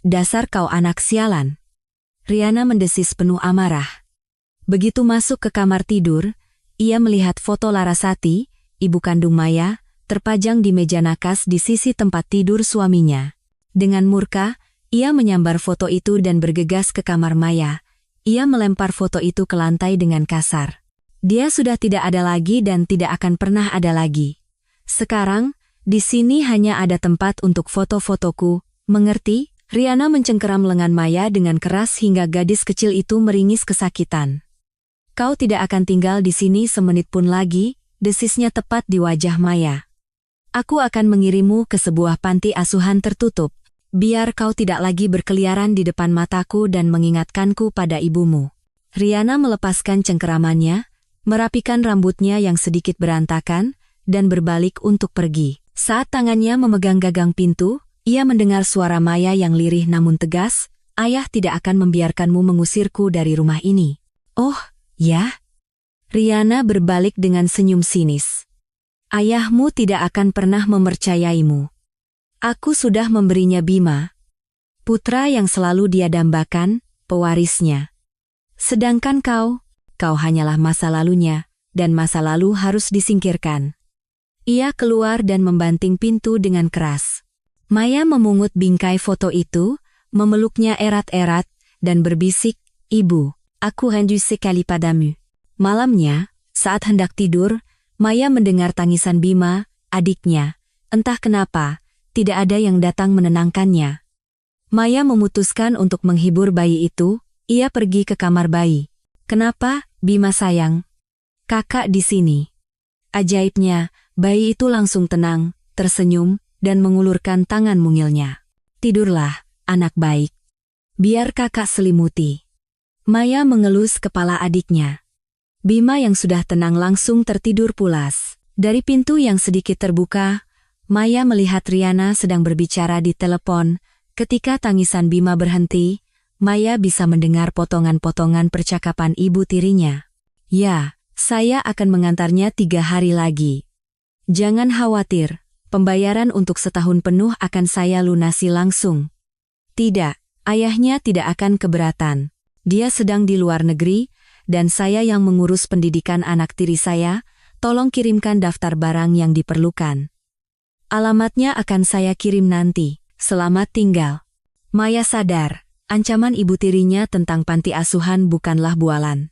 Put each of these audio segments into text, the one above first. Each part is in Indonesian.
dasar kau anak sialan. Riana mendesis penuh amarah. Begitu masuk ke kamar tidur, ia melihat foto Larasati, ibu kandung Maya, terpajang di meja nakas di sisi tempat tidur suaminya. Dengan murka, ia menyambar foto itu dan bergegas ke kamar Maya. Ia melempar foto itu ke lantai dengan kasar. Dia sudah tidak ada lagi dan tidak akan pernah ada lagi. Sekarang, di sini hanya ada tempat untuk foto-fotoku, mengerti? Riana mencengkeram lengan Maya dengan keras hingga gadis kecil itu meringis kesakitan. Kau tidak akan tinggal di sini semenit pun lagi, desisnya tepat di wajah Maya. Aku akan mengirimmu ke sebuah panti asuhan tertutup, biar kau tidak lagi berkeliaran di depan mataku dan mengingatkanku pada ibumu. Riana melepaskan cengkeramannya, merapikan rambutnya yang sedikit berantakan, dan berbalik untuk pergi. Saat tangannya memegang gagang pintu, ia mendengar suara Maya yang lirih namun tegas, "Ayah tidak akan membiarkanmu mengusirku dari rumah ini." "Oh, ya?" Riana berbalik dengan senyum sinis. "Ayahmu tidak akan pernah mempercayaimu. Aku sudah memberinya Bima, putra yang selalu dia dambakan, pewarisnya. Sedangkan kau hanyalah masa lalunya, dan masa lalu harus disingkirkan." Ia keluar dan membanting pintu dengan keras. Maya memungut bingkai foto itu, memeluknya erat-erat, dan berbisik, "Ibu, aku rindu sekali padamu." Malamnya, saat hendak tidur, Maya mendengar tangisan Bima, adiknya. Entah kenapa, tidak ada yang datang menenangkannya. Maya memutuskan untuk menghibur bayi itu, ia pergi ke kamar bayi. "Kenapa, Bima sayang? Kakak di sini." Ajaibnya, bayi itu langsung tenang, tersenyum, dan mengulurkan tangan mungilnya. "Tidurlah, anak baik. Biar kakak selimuti." Maya mengelus kepala adiknya. Bima yang sudah tenang langsung tertidur pulas. Dari pintu yang sedikit terbuka, Maya melihat Riana sedang berbicara di telepon. Ketika tangisan Bima berhenti, Maya bisa mendengar potongan-potongan percakapan ibu tirinya. "Ya, saya akan mengantarnya 3 hari lagi. Jangan khawatir, pembayaran untuk setahun penuh akan saya lunasi langsung." "Tidak, ayahnya tidak akan keberatan. Dia sedang di luar negeri, dan saya yang mengurus pendidikan anak tiri saya. Tolong kirimkan daftar barang yang diperlukan. Alamatnya akan saya kirim nanti. Selamat tinggal." Maya sadar, ancaman ibu tirinya tentang panti asuhan bukanlah bualan.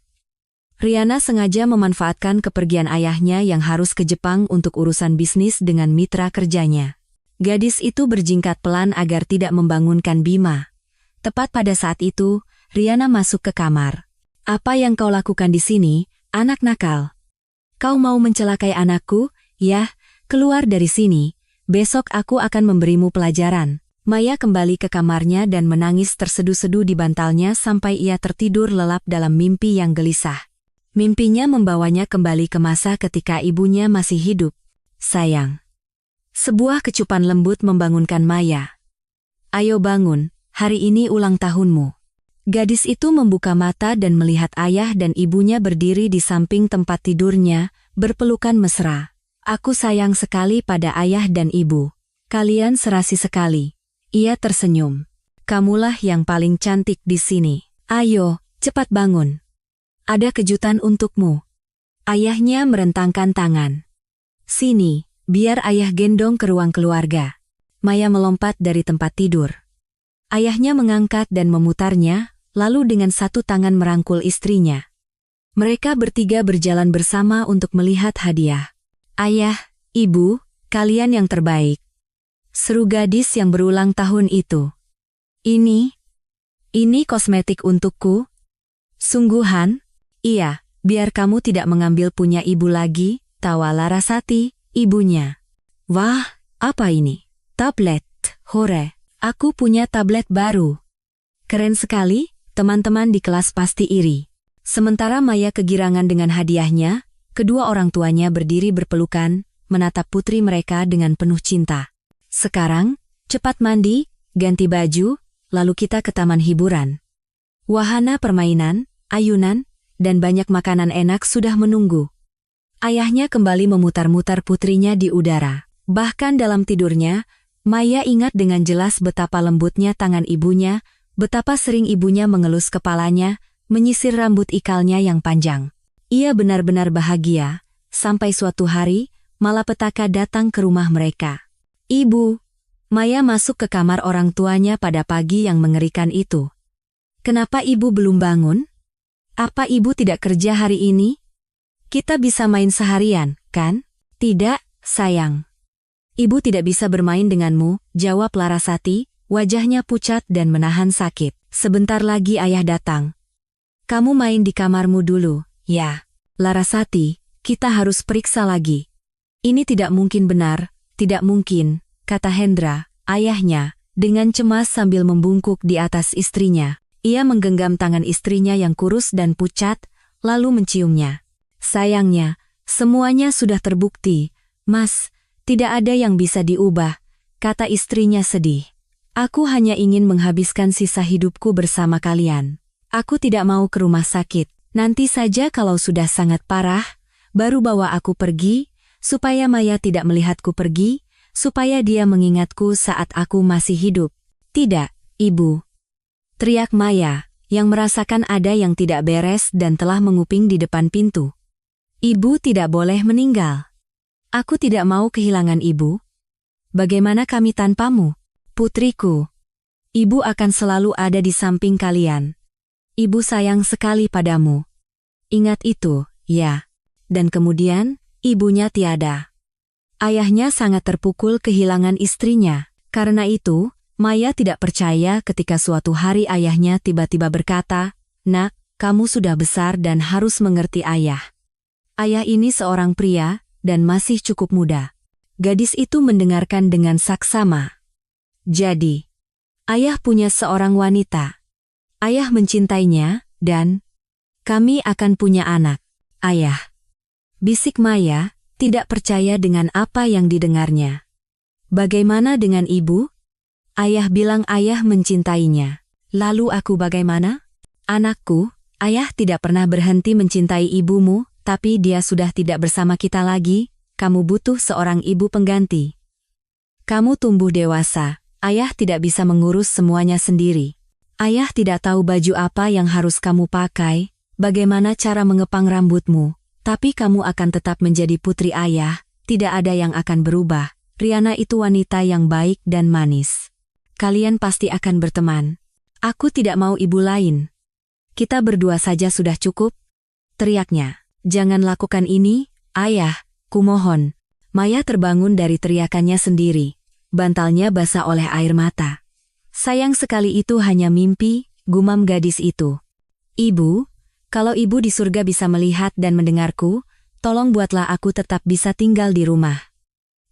Riana sengaja memanfaatkan kepergian ayahnya yang harus ke Jepang untuk urusan bisnis dengan mitra kerjanya. Gadis itu berjingkat pelan agar tidak membangunkan Bima. Tepat pada saat itu, Riana masuk ke kamar. "Apa yang kau lakukan di sini, anak nakal? Kau mau mencelakai anakku? Yah, keluar dari sini. Besok aku akan memberimu pelajaran." Maya kembali ke kamarnya dan menangis terseduh-seduh di bantalnya sampai ia tertidur lelap dalam mimpi yang gelisah. Mimpinya membawanya kembali ke masa ketika ibunya masih hidup. "Sayang." Sebuah kecupan lembut membangunkan Maya. "Ayo bangun, hari ini ulang tahunmu." Gadis itu membuka mata dan melihat ayah dan ibunya berdiri di samping tempat tidurnya, berpelukan mesra. "Aku sayang sekali pada ayah dan ibu. Kalian serasi sekali." Ia tersenyum. "Kamulah yang paling cantik di sini. Ayo, cepat bangun. Ada kejutan untukmu." Ayahnya merentangkan tangan. "Sini, biar ayah gendong ke ruang keluarga." Maya melompat dari tempat tidur. Ayahnya mengangkat dan memutarnya, lalu dengan satu tangan merangkul istrinya. Mereka bertiga berjalan bersama untuk melihat hadiah. "Ayah, ibu, kalian yang terbaik," seru gadis yang berulang tahun itu. Ini kosmetik untukku?" "Sungguhan?" "Iya, biar kamu tidak mengambil punya ibu lagi," tawa Larasati, ibunya. "Wah, apa ini? Tablet, hore, aku punya tablet baru. Keren sekali, teman-teman di kelas pasti iri." Sementara Maya kegirangan dengan hadiahnya, kedua orang tuanya berdiri berpelukan, menatap putri mereka dengan penuh cinta. "Sekarang, cepat mandi, ganti baju, lalu kita ke taman hiburan. Wahana permainan, ayunan, dan banyak makanan enak sudah menunggu." Ayahnya kembali memutar-mutar putrinya di udara. Bahkan dalam tidurnya, Maya ingat dengan jelas betapa lembutnya tangan ibunya, betapa sering ibunya mengelus kepalanya, menyisir rambut ikalnya yang panjang. Ia benar-benar bahagia, sampai suatu hari, malapetaka datang ke rumah mereka. "Ibu." Maya masuk ke kamar orang tuanya pada pagi yang mengerikan itu. "Kenapa ibu belum bangun? Apa ibu tidak kerja hari ini? Kita bisa main seharian, kan?" "Tidak, sayang. Ibu tidak bisa bermain denganmu," jawab Larasati, wajahnya pucat dan menahan sakit. "Sebentar lagi ayah datang. Kamu main di kamarmu dulu, ya." "Larasati, kita harus periksa lagi." "Ini tidak mungkin benar, tidak mungkin," kata Hendra, ayahnya, dengan cemas sambil membungkuk di atas istrinya. Ia menggenggam tangan istrinya yang kurus dan pucat, lalu menciumnya. "Sayangnya, semuanya sudah terbukti, Mas, tidak ada yang bisa diubah," kata istrinya sedih. "Aku hanya ingin menghabiskan sisa hidupku bersama kalian. Aku tidak mau ke rumah sakit. Nanti saja kalau sudah sangat parah, baru bawa aku pergi, supaya Maya tidak melihatku pergi, supaya dia mengingatku saat aku masih hidup." "Tidak, Ibu," teriak Maya, yang merasakan ada yang tidak beres dan telah menguping di depan pintu. "Ibu tidak boleh meninggal. Aku tidak mau kehilangan ibu. Bagaimana kami tanpamu? Putriku, ibu akan selalu ada di samping kalian. Ibu sayang sekali padamu. Ingat itu, ya." Dan kemudian, ibunya tiada. Ayahnya sangat terpukul kehilangan istrinya. Karena itu, Maya tidak percaya ketika suatu hari ayahnya tiba-tiba berkata, "Nak, kamu sudah besar dan harus mengerti ayah. Ayah ini seorang pria, dan masih cukup muda." Gadis itu mendengarkan dengan saksama. "Jadi, ayah punya seorang wanita. Ayah mencintainya, dan kami akan punya anak." "Ayah," bisik Maya, tidak percaya dengan apa yang didengarnya. "Bagaimana dengan ibu? Ayah bilang ayah mencintainya. Lalu aku bagaimana?" "Anakku, ayah tidak pernah berhenti mencintai ibumu, tapi dia sudah tidak bersama kita lagi. Kamu butuh seorang ibu pengganti. Kamu tumbuh dewasa, ayah tidak bisa mengurus semuanya sendiri. Ayah tidak tahu baju apa yang harus kamu pakai, bagaimana cara mengepang rambutmu, tapi kamu akan tetap menjadi putri ayah, tidak ada yang akan berubah. Riana itu wanita yang baik dan manis. Kalian pasti akan berteman. Aku tidak mau ibu lain. Kita berdua saja sudah cukup," teriaknya. "Jangan lakukan ini, ayah, kumohon." Maya terbangun dari teriakannya sendiri. Bantalnya basah oleh air mata. "Sayang sekali itu hanya mimpi," gumam gadis itu. "Ibu, kalau ibu di surga bisa melihat dan mendengarku, tolong buatlah aku tetap bisa tinggal di rumah."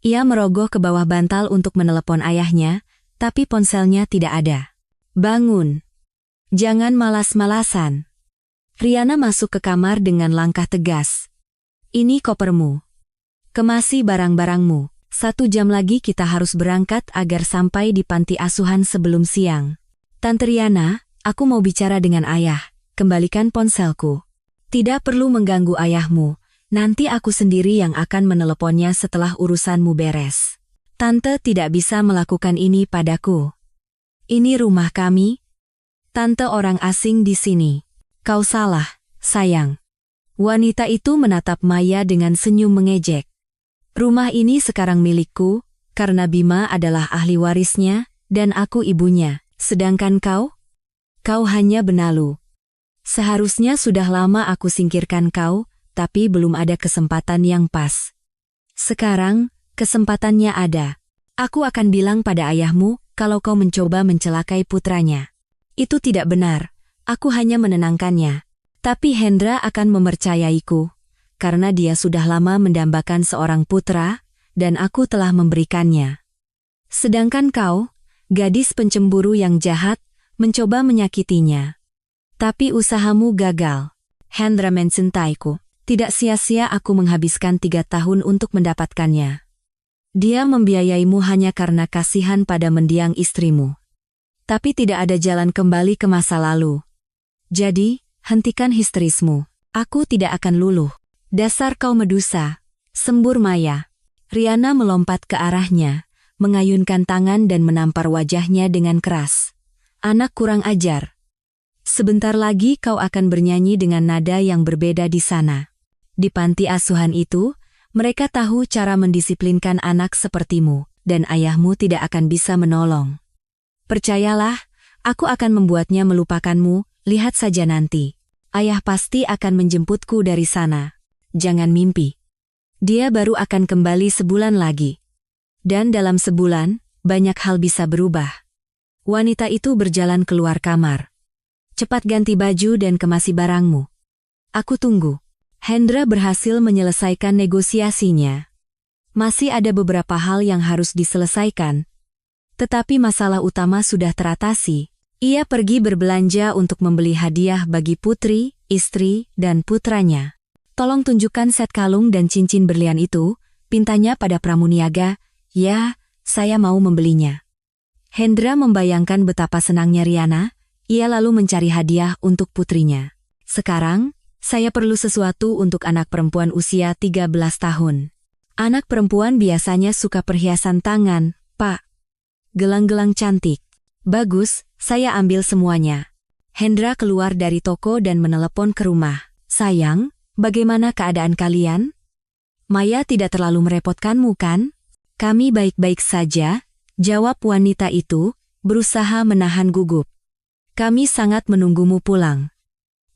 Ia merogoh ke bawah bantal untuk menelepon ayahnya, tapi ponselnya tidak ada. "Bangun. Jangan malas-malasan." Riana masuk ke kamar dengan langkah tegas. "Ini kopermu. Kemasi barang-barangmu. 1 jam lagi kita harus berangkat agar sampai di panti asuhan sebelum siang." "Tante Riana, aku mau bicara dengan ayah. Kembalikan ponselku." "Tidak perlu mengganggu ayahmu. Nanti aku sendiri yang akan meneleponnya setelah urusanmu beres. Tante tidak bisa melakukan ini padaku. Ini rumah kami. Tante orang asing di sini." "Kau salah, sayang." Wanita itu menatap Maya dengan senyum mengejek. "Rumah ini sekarang milikku, karena Bima adalah ahli warisnya, dan aku ibunya. Sedangkan kau? Kau hanya benalu. Seharusnya sudah lama aku singkirkan kau, tapi belum ada kesempatan yang pas. Sekarang, kesempatannya ada. Aku akan bilang pada ayahmu kalau kau mencoba mencelakai putranya." "Itu tidak benar. Aku hanya menenangkannya. Tapi Hendra akan mempercayaiku, karena dia sudah lama mendambakan seorang putra, dan aku telah memberikannya. Sedangkan kau, gadis pencemburu yang jahat, mencoba menyakitinya. Tapi usahamu gagal. Hendra mencintaiku. Tidak sia-sia aku menghabiskan 3 tahun untuk mendapatkannya. Dia membiayaimu hanya karena kasihan pada mendiang istrimu. Tapi tidak ada jalan kembali ke masa lalu. Jadi, hentikan histerismu. Aku tidak akan luluh." "Dasar kau Medusa," sembur Maya. Riana melompat ke arahnya, mengayunkan tangan dan menampar wajahnya dengan keras. Anak kurang ajar. Sebentar lagi kau akan bernyanyi dengan nada yang berbeda di sana. Di panti asuhan itu, mereka tahu cara mendisiplinkan anak sepertimu, dan ayahmu tidak akan bisa menolong. Percayalah, aku akan membuatnya melupakanmu, lihat saja nanti. Ayah pasti akan menjemputku dari sana. Jangan mimpi. Dia baru akan kembali sebulan lagi. Dan dalam sebulan, banyak hal bisa berubah. Wanita itu berjalan keluar kamar. Cepat ganti baju dan kemasi barangmu. Aku tunggu. Hendra berhasil menyelesaikan negosiasinya. Masih ada beberapa hal yang harus diselesaikan. Tetapi masalah utama sudah teratasi. Ia pergi berbelanja untuk membeli hadiah bagi putri, istri, dan putranya. Tolong tunjukkan set kalung dan cincin berlian itu, pintanya pada pramuniaga. Ya, saya mau membelinya. Hendra membayangkan betapa senangnya Riana, ia lalu mencari hadiah untuk putrinya. Sekarang, saya perlu sesuatu untuk anak perempuan usia 13 tahun. Anak perempuan biasanya suka perhiasan tangan, Pak. Gelang-gelang cantik. Bagus, saya ambil semuanya. Hendra keluar dari toko dan menelepon ke rumah. Sayang, bagaimana keadaan kalian? Maya tidak terlalu merepotkanmu kan? Kami baik-baik saja, jawab wanita itu, berusaha menahan gugup. Kami sangat menunggumu pulang.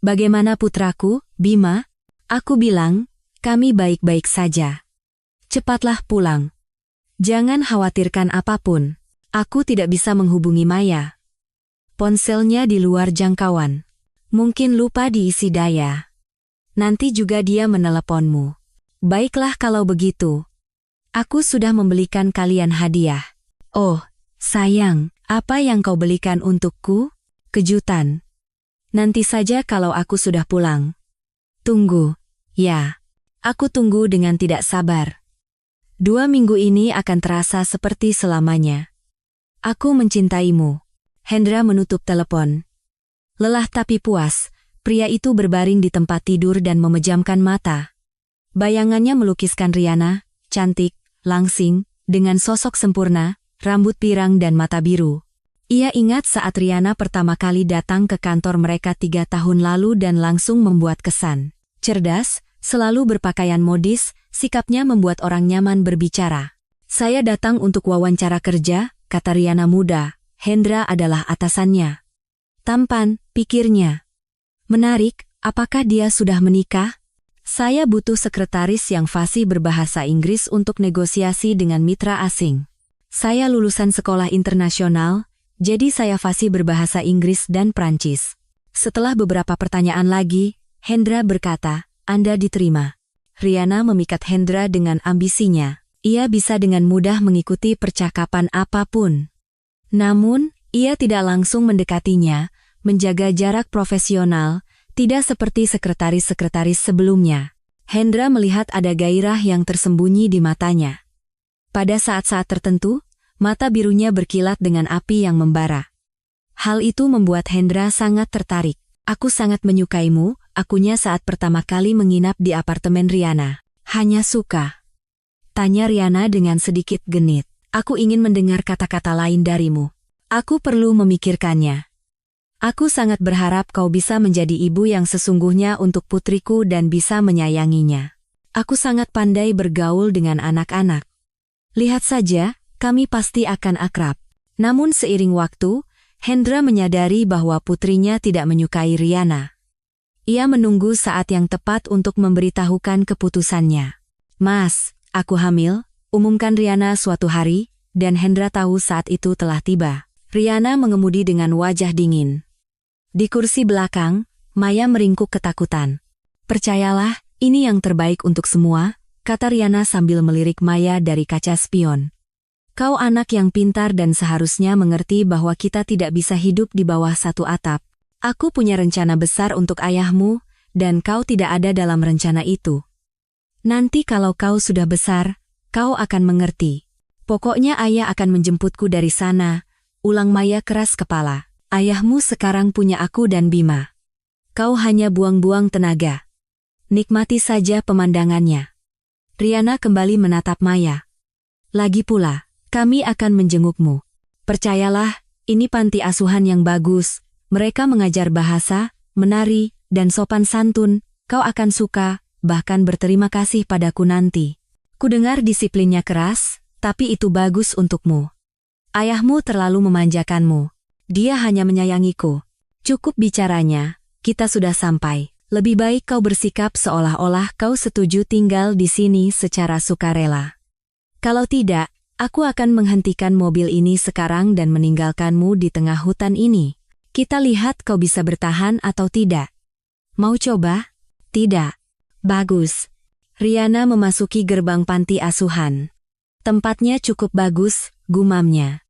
Bagaimana putraku, Bima? Aku bilang, kami baik-baik saja. Cepatlah pulang. Jangan khawatirkan apapun. Aku tidak bisa menghubungi Maya. Ponselnya di luar jangkauan. Mungkin lupa diisi daya. Nanti juga dia meneleponmu. Baiklah kalau begitu. Aku sudah membelikan kalian hadiah. Oh, sayang, apa yang kau belikan untukku? Kejutan. Nanti saja kalau aku sudah pulang. Tunggu. Ya, aku tunggu dengan tidak sabar. 2 minggu ini akan terasa seperti selamanya. Aku mencintaimu. Hendra menutup telepon. Lelah tapi puas, pria itu berbaring di tempat tidur dan memejamkan mata. Bayangannya melukiskan Riana, cantik, langsing, dengan sosok sempurna, rambut pirang dan mata biru. Ia ingat saat Riana pertama kali datang ke kantor mereka 3 tahun lalu dan langsung membuat kesan. Cerdas, selalu berpakaian modis, sikapnya membuat orang nyaman berbicara. Saya datang untuk wawancara kerja, kata Riana muda. Hendra adalah atasannya. Tampan, pikirnya. Menarik, apakah dia sudah menikah? Saya butuh sekretaris yang fasih berbahasa Inggris untuk negosiasi dengan mitra asing. Saya lulusan sekolah internasional, jadi saya fasih berbahasa Inggris dan Prancis. Setelah beberapa pertanyaan lagi, Hendra berkata, Anda diterima. Riana memikat Hendra dengan ambisinya. Ia bisa dengan mudah mengikuti percakapan apapun. Namun, ia tidak langsung mendekatinya, menjaga jarak profesional, tidak seperti sekretaris-sekretaris sebelumnya. Hendra melihat ada gairah yang tersembunyi di matanya. Pada saat-saat tertentu, mata birunya berkilat dengan api yang membara. Hal itu membuat Hendra sangat tertarik. Aku sangat menyukaimu, akunya saat pertama kali menginap di apartemen Riana. Hanya suka. Tanya Riana dengan sedikit genit. Aku ingin mendengar kata-kata lain darimu. Aku perlu memikirkannya. Aku sangat berharap kau bisa menjadi ibu yang sesungguhnya untuk putriku dan bisa menyayanginya. Aku sangat pandai bergaul dengan anak-anak. Lihat saja, kami pasti akan akrab. Namun seiring waktu, Hendra menyadari bahwa putrinya tidak menyukai Riana. Ia menunggu saat yang tepat untuk memberitahukan keputusannya. Mas, aku hamil, umumkan Riana suatu hari, dan Hendra tahu saat itu telah tiba. Riana mengemudi dengan wajah dingin. Di kursi belakang, Maya meringkuk ketakutan. Percayalah, ini yang terbaik untuk semua, kata Riana sambil melirik Maya dari kaca spion. Kau anak yang pintar dan seharusnya mengerti bahwa kita tidak bisa hidup di bawah satu atap. Aku punya rencana besar untuk ayahmu, dan kau tidak ada dalam rencana itu. Nanti kalau kau sudah besar, kau akan mengerti. Pokoknya ayah akan menjemputku dari sana, ulang Maya keras kepala. Ayahmu sekarang punya aku dan Bima. Kau hanya buang-buang tenaga. Nikmati saja pemandangannya. Riana kembali menatap Maya. Lagi pula, Kami akan menjengukmu. Percayalah, ini panti asuhan yang bagus. Mereka mengajar bahasa, menari, dan sopan santun. Kau akan suka, bahkan berterima kasih padaku nanti. Kudengar disiplinnya keras, tapi itu bagus untukmu. Ayahmu terlalu memanjakanmu. Dia hanya menyayangiku. Cukup bicaranya, kita sudah sampai. Lebih baik kau bersikap seolah-olah kau setuju tinggal di sini secara sukarela. Kalau tidak, aku akan menghentikan mobil ini sekarang dan meninggalkanmu di tengah hutan ini. Kita lihat kau bisa bertahan atau tidak. Mau coba? Tidak. Bagus. Riana memasuki gerbang panti asuhan. Tempatnya cukup bagus, gumamnya.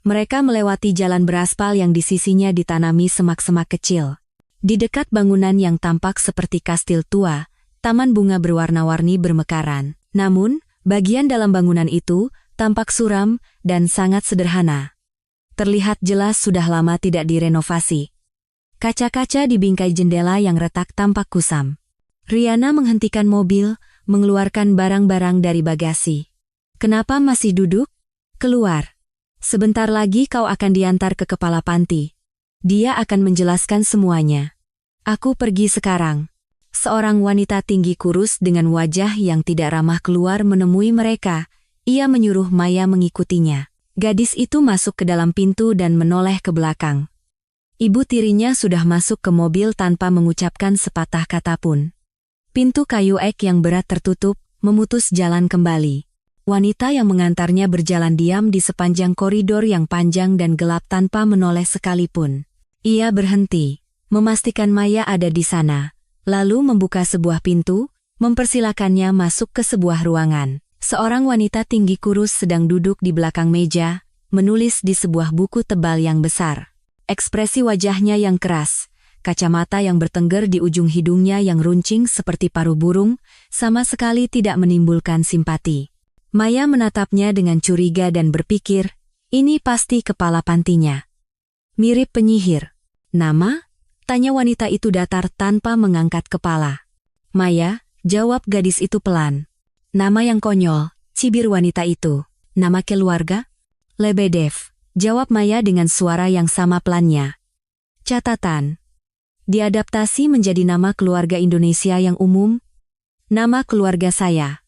Mereka melewati jalan beraspal yang di sisinya ditanami semak-semak kecil. Di dekat bangunan yang tampak seperti kastil tua, taman bunga berwarna-warni bermekaran. Namun, bagian dalam bangunan itu tampak suram dan sangat sederhana. Terlihat jelas sudah lama tidak direnovasi. Kaca-kaca di bingkai jendela yang retak tampak kusam. Riana menghentikan mobil, mengeluarkan barang-barang dari bagasi. Kenapa masih duduk? Keluar. Sebentar lagi kau akan diantar ke kepala panti. Dia akan menjelaskan semuanya. Aku pergi sekarang. Seorang wanita tinggi kurus dengan wajah yang tidak ramah keluar menemui mereka. Ia menyuruh Maya mengikutinya. Gadis itu masuk ke dalam pintu dan menoleh ke belakang. Ibu tirinya sudah masuk ke mobil tanpa mengucapkan sepatah kata pun. Pintu kayu ek yang berat tertutup, memutus jalan kembali. Wanita yang mengantarnya berjalan diam di sepanjang koridor yang panjang dan gelap tanpa menoleh sekalipun. Ia berhenti, memastikan Maya ada di sana, lalu membuka sebuah pintu, mempersilakannya masuk ke sebuah ruangan. Seorang wanita tinggi kurus sedang duduk di belakang meja, menulis di sebuah buku tebal yang besar. Ekspresi wajahnya yang keras, kacamata yang bertengger di ujung hidungnya yang runcing seperti paruh burung, sama sekali tidak menimbulkan simpati. Maya menatapnya dengan curiga dan berpikir, ini pasti kepala pantinya. Mirip penyihir. Nama? Tanya wanita itu datar tanpa mengangkat kepala. Maya, jawab gadis itu pelan. Nama yang konyol, cibir wanita itu. Nama keluarga? Lebedev, jawab Maya dengan suara yang sama pelannya. Catatan. Diadaptasi menjadi nama keluarga Indonesia yang umum. Nama keluarga saya.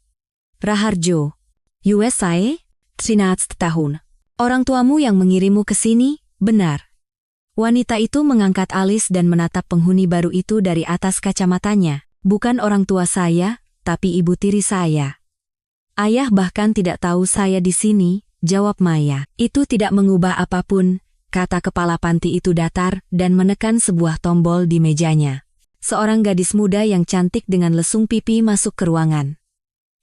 Raharjo. USA? 13 tahun. Orang tuamu yang mengirimmu ke sini, benar. Wanita itu mengangkat alis dan menatap penghuni baru itu dari atas kacamatanya. Bukan orang tua saya, tapi ibu tiri saya. Ayah bahkan tidak tahu saya di sini, jawab Maya. Itu tidak mengubah apapun, kata kepala panti itu datar dan menekan sebuah tombol di mejanya. Seorang gadis muda yang cantik dengan lesung pipi masuk ke ruangan.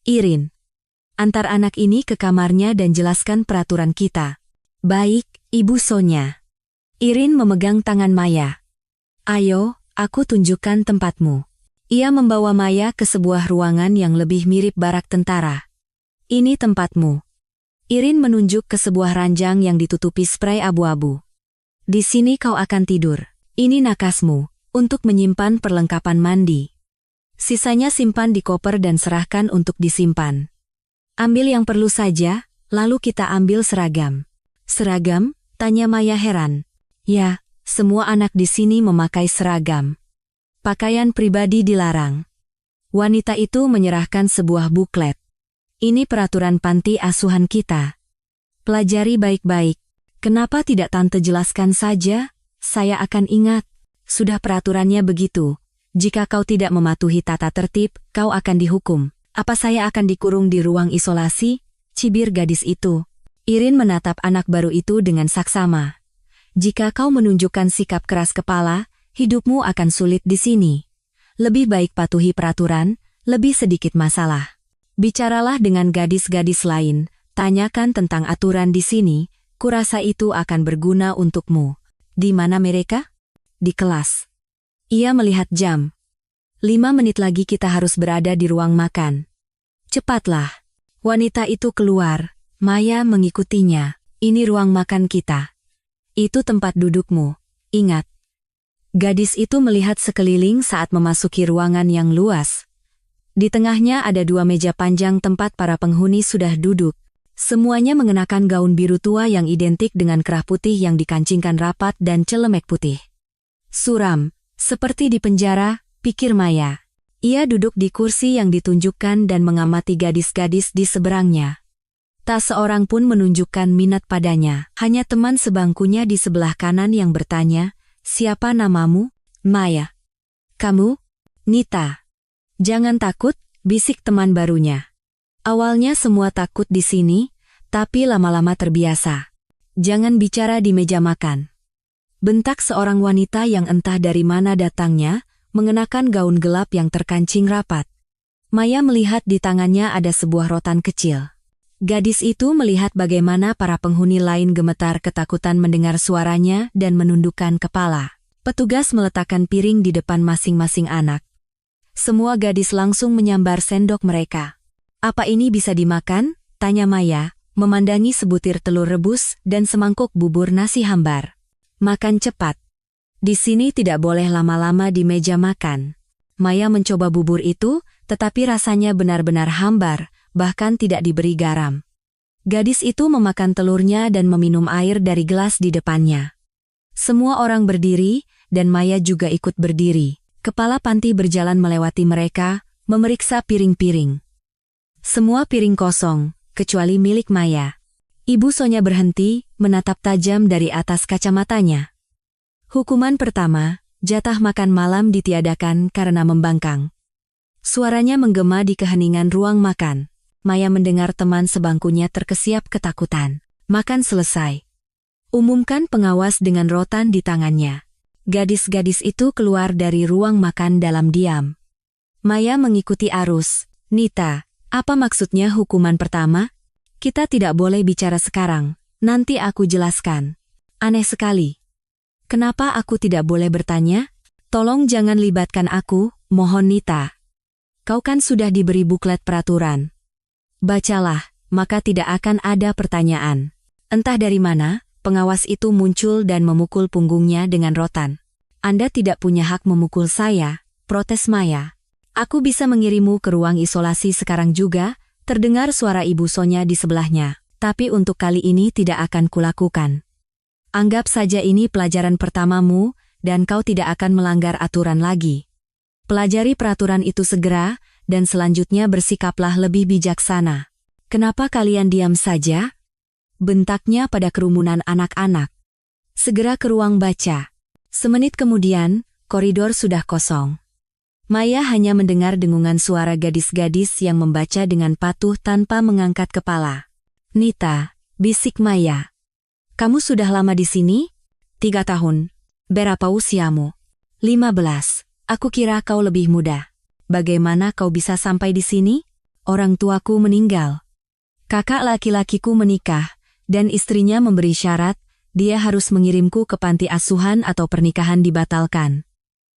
Irin, antar anak ini ke kamarnya dan jelaskan peraturan kita. Baik, Ibu Sonya. Irin memegang tangan Maya. Ayo, aku tunjukkan tempatmu. Ia membawa Maya ke sebuah ruangan yang lebih mirip barak tentara. Ini tempatmu. Irin menunjuk ke sebuah ranjang yang ditutupi spray abu-abu. Di sini kau akan tidur. Ini nakasmu, untuk menyimpan perlengkapan mandi. Sisanya simpan di koper dan serahkan untuk disimpan. Ambil yang perlu saja, lalu kita ambil seragam. Seragam? Tanya Maya heran. Ya, semua anak di sini memakai seragam. Pakaian pribadi dilarang. Wanita itu menyerahkan sebuah buklet. Ini peraturan panti asuhan kita. Pelajari baik-baik. Kenapa tidak tante jelaskan saja? Saya akan ingat. Sudah peraturannya begitu. Jika kau tidak mematuhi tata tertib, kau akan dihukum. Apa saya akan dikurung di ruang isolasi? Cibir gadis itu. Irin menatap anak baru itu dengan saksama. Jika kau menunjukkan sikap keras kepala, hidupmu akan sulit di sini. Lebih baik patuhi peraturan, lebih sedikit masalah. Bicaralah dengan gadis-gadis lain, tanyakan tentang aturan di sini, kurasa itu akan berguna untukmu. Di mana mereka? Di kelas. Ia melihat jam. 5 menit lagi kita harus berada di ruang makan. Cepatlah. Wanita itu keluar, Maya mengikutinya. Ini ruang makan kita. Itu tempat dudukmu, ingat. Gadis itu melihat sekeliling saat memasuki ruangan yang luas. Di tengahnya ada 2 meja panjang tempat para penghuni sudah duduk. Semuanya mengenakan gaun biru tua yang identik dengan kerah putih yang dikancingkan rapat dan celemek putih. Suram, seperti di penjara, pikir Maya. Ia duduk di kursi yang ditunjukkan dan mengamati gadis-gadis di seberangnya. Tak seorang pun menunjukkan minat padanya. Hanya teman sebangkunya di sebelah kanan yang bertanya, "Siapa namamu?" "Maya." "Kamu?" "Nita." "Jangan takut," bisik teman barunya. Awalnya semua takut di sini, tapi lama-lama terbiasa. "Jangan bicara di meja makan." Bentak seorang wanita yang entah dari mana datangnya, mengenakan gaun gelap yang terkancing rapat. Maya melihat di tangannya ada sebuah rotan kecil. Gadis itu melihat bagaimana para penghuni lain gemetar ketakutan mendengar suaranya dan menundukkan kepala. Petugas meletakkan piring di depan masing-masing anak. Semua gadis langsung menyambar sendok mereka. "Apa ini bisa dimakan?" tanya Maya, memandangi sebutir telur rebus dan semangkuk bubur nasi hambar. "Makan cepat. Di sini tidak boleh lama-lama di meja makan." Maya mencoba bubur itu, tetapi rasanya benar-benar hambar, bahkan tidak diberi garam. Gadis itu memakan telurnya dan meminum air dari gelas di depannya. Semua orang berdiri, dan Maya juga ikut berdiri. Kepala panti berjalan melewati mereka, memeriksa piring-piring. Semua piring kosong, kecuali milik Maya. Ibu Sonya berhenti, menatap tajam dari atas kacamatanya. Hukuman pertama, jatah makan malam ditiadakan karena membangkang. Suaranya menggema di keheningan ruang makan. Maya mendengar teman sebangkunya terkesiap ketakutan. "Makan selesai," umumkan pengawas dengan rotan di tangannya. Gadis-gadis itu keluar dari ruang makan dalam diam. Maya mengikuti arus. "Nita, apa maksudnya hukuman pertama? Kita tidak boleh bicara sekarang, nanti aku jelaskan." "Aneh sekali. Kenapa aku tidak boleh bertanya? Tolong jangan libatkan aku, mohon Nita. Kau kan sudah diberi buklet peraturan. Bacalah, maka tidak akan ada pertanyaan." Entah dari mana, pengawas itu muncul dan memukul punggungnya dengan rotan. "Anda tidak punya hak memukul saya," protes Maya. "Aku bisa mengirimmu ke ruang isolasi sekarang juga," terdengar suara Ibu Sonya di sebelahnya. "Tapi untuk kali ini tidak akan kulakukan. Anggap saja ini pelajaran pertamamu, dan kau tidak akan melanggar aturan lagi. Pelajari peraturan itu segera, dan selanjutnya bersikaplah lebih bijaksana." "Kenapa kalian diam saja?" bentaknya pada kerumunan anak-anak. "Segera ke ruang baca." Semenit kemudian, koridor sudah kosong. Maya hanya mendengar dengungan suara gadis-gadis yang membaca dengan patuh tanpa mengangkat kepala. "Nita," bisik Maya. "Kamu sudah lama di sini?" 3 tahun. "Berapa usiamu?" 15. "Aku kira kau lebih muda. Bagaimana kau bisa sampai di sini?" "Orang tuaku meninggal. Kakak laki-lakiku menikah, dan istrinya memberi syarat, dia harus mengirimku ke panti asuhan atau pernikahan dibatalkan.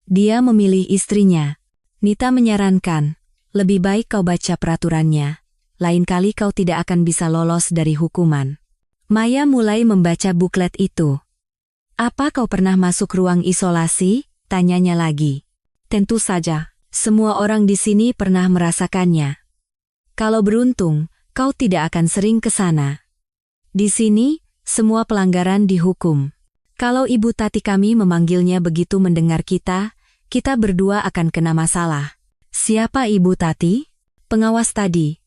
Dia memilih istrinya." Nita menyarankan, "Lebih baik kau baca peraturannya. Lain kali kau tidak akan bisa lolos dari hukuman." Maya mulai membaca buklet itu. "Apa kau pernah masuk ruang isolasi?" tanyanya lagi. "Tentu saja, semua orang di sini pernah merasakannya. Kalau beruntung, kau tidak akan sering ke sana. Di sini, semua pelanggaran dihukum. Kalau Ibu Tati kami memanggilnya begitu mendengar kita berdua akan kena masalah." "Siapa Ibu Tati?" "Pengawas tadi.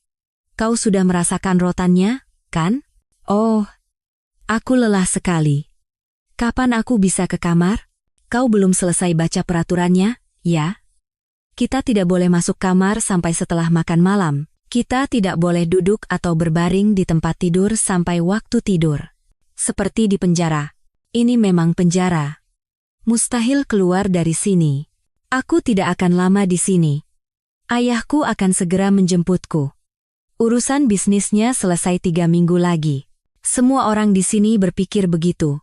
Kau sudah merasakan rotannya, kan?" "Oh, aku lelah sekali. Kapan aku bisa ke kamar?" "Kau belum selesai baca peraturannya, ya? Kita tidak boleh masuk kamar sampai setelah makan malam. Kita tidak boleh duduk atau berbaring di tempat tidur sampai waktu tidur. Seperti di penjara. Ini memang penjara. Mustahil keluar dari sini. Aku tidak akan lama di sini. Ayahku akan segera menjemputku. Urusan bisnisnya selesai 3 minggu lagi." Semua orang di sini berpikir begitu.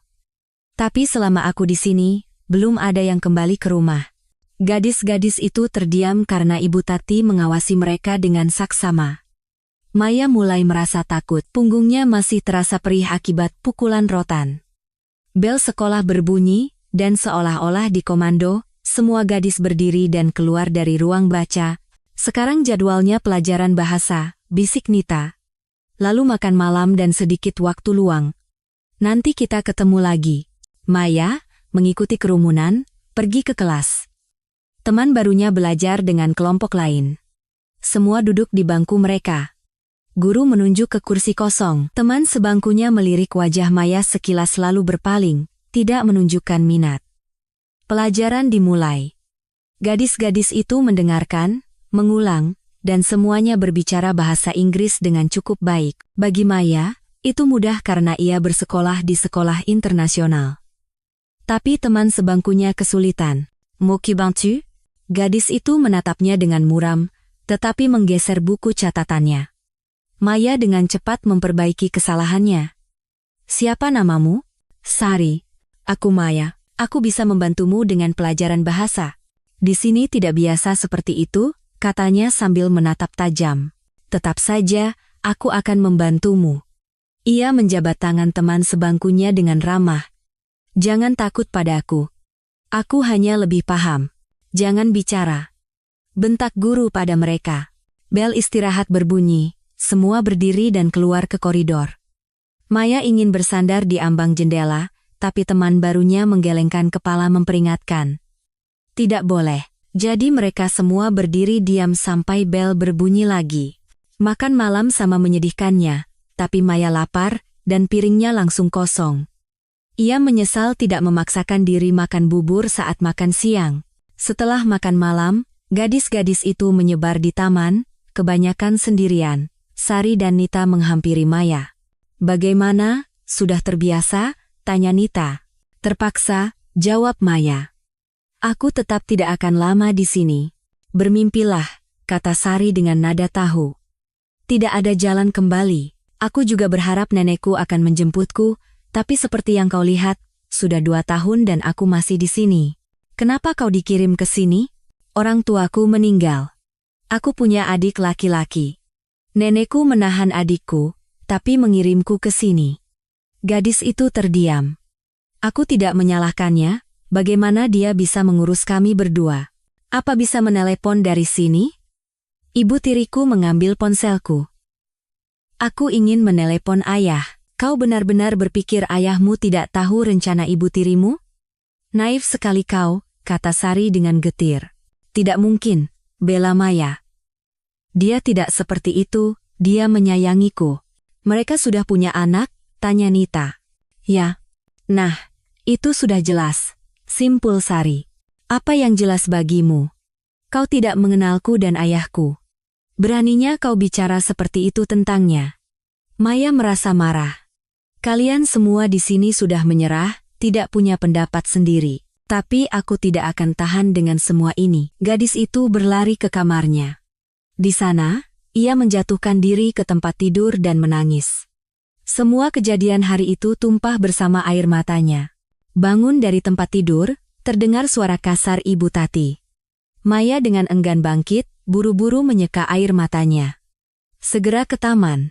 Tapi selama aku di sini, belum ada yang kembali ke rumah. Gadis-gadis itu terdiam karena Ibu Tati mengawasi mereka dengan saksama. Maya mulai merasa takut. Punggungnya masih terasa perih akibat pukulan rotan. Bel sekolah berbunyi, dan seolah-olah dikomando, semua gadis berdiri dan keluar dari ruang baca. "Sekarang jadwalnya pelajaran bahasa," bisik Nita. lalu makan malam dan sedikit waktu luang. Nanti kita ketemu lagi. Maya mengikuti kerumunan, pergi ke kelas. Teman barunya belajar dengan kelompok lain. Semua duduk di bangku mereka. Guru menunjuk ke kursi kosong. Teman sebangkunya melirik wajah Maya sekilas lalu berpaling, tidak menunjukkan minat. Pelajaran dimulai. Gadis-gadis itu mendengarkan, mengulang, dan semuanya berbicara bahasa Inggris dengan cukup baik. Bagi Maya, itu mudah karena ia bersekolah di sekolah internasional. Tapi teman sebangkunya kesulitan. Moki bantu? Gadis itu menatapnya dengan muram, tetapi menggeser buku catatannya. Maya dengan cepat memperbaiki kesalahannya. Siapa namamu? Sari. Aku Maya. Aku bisa membantumu dengan pelajaran bahasa. Di sini tidak biasa seperti itu, katanya sambil menatap tajam. Tetap saja, aku akan membantumu. Ia menjabat tangan teman sebangkunya dengan ramah. Jangan takut padaku. Aku hanya lebih paham. Jangan bicara. Bentak guru pada mereka. Bel istirahat berbunyi, semua berdiri dan keluar ke koridor. Maya ingin bersandar di ambang jendela, tapi teman barunya menggelengkan kepala memperingatkan. Tidak boleh. Jadi mereka semua berdiri diam sampai bel berbunyi lagi. Makan malam sama menyedihkannya, tapi Maya lapar dan piringnya langsung kosong. Ia menyesal tidak memaksakan diri makan bubur saat makan siang. Setelah makan malam, gadis-gadis itu menyebar di taman, kebanyakan sendirian. Sari dan Nita menghampiri Maya. Bagaimana, sudah terbiasa? Tanya Nita. Terpaksa, jawab Maya. Aku tetap tidak akan lama di sini. Bermimpilah, kata Sari dengan nada tahu. Tidak ada jalan kembali. Aku juga berharap nenekku akan menjemputku, tapi seperti yang kau lihat, sudah 2 tahun dan aku masih di sini. Kenapa kau dikirim ke sini? Orang tuaku meninggal. Aku punya adik laki-laki. Nenekku menahan adikku, tapi mengirimku ke sini. Gadis itu terdiam. Aku tidak menyalahkannya, bagaimana dia bisa mengurus kami berdua? Apa bisa menelepon dari sini? Ibu tiriku mengambil ponselku. Aku ingin menelepon ayah. Kau benar-benar berpikir ayahmu tidak tahu rencana ibu tirimu? Naif sekali kau, kata Sari dengan getir. Tidak mungkin, bela Maya. Dia tidak seperti itu, dia menyayangiku. Mereka sudah punya anak? Tanya Nita. Ya. Nah, itu sudah jelas. Simpul Sari. Apa yang jelas bagimu? Kau tidak mengenalku dan ayahku. Beraninya kau bicara seperti itu tentangnya. Maya merasa marah. Kalian semua di sini sudah menyerah, tidak punya pendapat sendiri. Tapi aku tidak akan tahan dengan semua ini. Gadis itu berlari ke kamarnya. Di sana, ia menjatuhkan diri ke tempat tidur dan menangis. Semua kejadian hari itu tumpah bersama air matanya. Bangun dari tempat tidur, terdengar suara kasar Ibu Tati. Maya dengan enggan bangkit, buru-buru menyeka air matanya. Segera ke taman.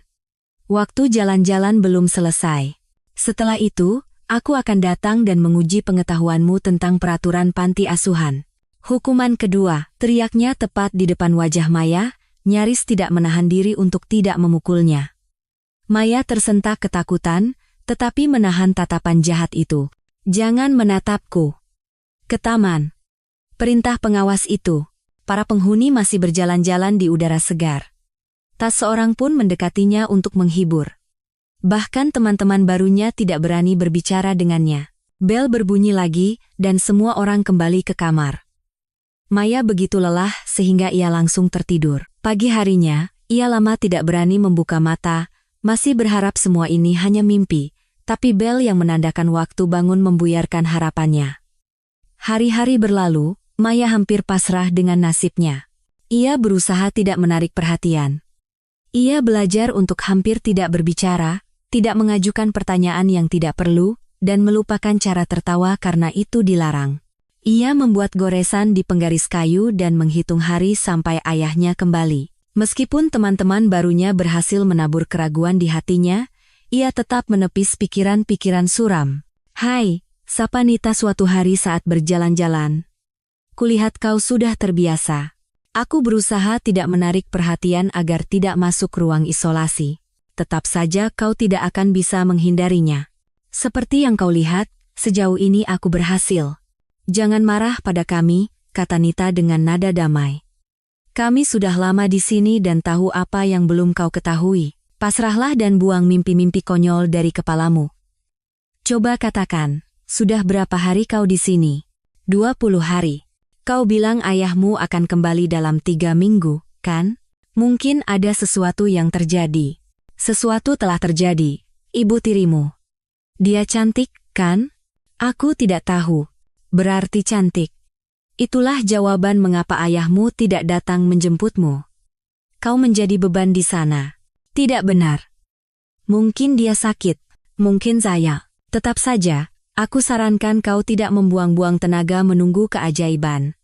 Waktu jalan-jalan belum selesai. Setelah itu, aku akan datang dan menguji pengetahuanmu tentang peraturan panti asuhan. Hukuman kedua, teriaknya tepat di depan wajah Maya, nyaris tidak menahan diri untuk tidak memukulnya. Maya tersentak ketakutan, tetapi menahan tatapan jahat itu. Jangan menatapku. Ke taman. Perintah pengawas itu. Para penghuni masih berjalan-jalan di udara segar. Tak seorang pun mendekatinya untuk menghibur. Bahkan teman-teman barunya tidak berani berbicara dengannya. Bel berbunyi lagi, dan semua orang kembali ke kamar. Maya begitu lelah sehingga ia langsung tertidur. Pagi harinya, ia lama tidak berani membuka mata, masih berharap semua ini hanya mimpi, tapi bel yang menandakan waktu bangun membuyarkan harapannya. Hari-hari berlalu, Maya hampir pasrah dengan nasibnya. Ia berusaha tidak menarik perhatian. Ia belajar untuk hampir tidak berbicara, tidak mengajukan pertanyaan yang tidak perlu, dan melupakan cara tertawa karena itu dilarang. Ia membuat goresan di penggaris kayu dan menghitung hari sampai ayahnya kembali. Meskipun teman-teman barunya berhasil menabur keraguan di hatinya, ia tetap menepis pikiran-pikiran suram. Hai, sapa Nita suatu hari saat berjalan-jalan. Kulihat kau sudah terbiasa. Aku berusaha tidak menarik perhatian agar tidak masuk ruang isolasi. tetap saja kau tidak akan bisa menghindarinya. Seperti yang kau lihat, sejauh ini aku berhasil. Jangan marah pada kami, kata Nita dengan nada damai. Kami sudah lama di sini dan tahu apa yang belum kau ketahui. Pasrahlah dan buang mimpi-mimpi konyol dari kepalamu. Coba katakan, sudah berapa hari kau di sini? 20 hari. Kau bilang ayahmu akan kembali dalam 3 minggu, kan? Mungkin ada sesuatu yang terjadi. Sesuatu telah terjadi, ibu tirimu. Dia cantik, kan? Aku tidak tahu. Berarti cantik. Itulah jawaban mengapa ayahmu tidak datang menjemputmu. Kau menjadi beban di sana. Tidak benar. Mungkin dia sakit, mungkin saya. Tetap saja, aku sarankan kau tidak membuang-buang tenaga menunggu keajaiban.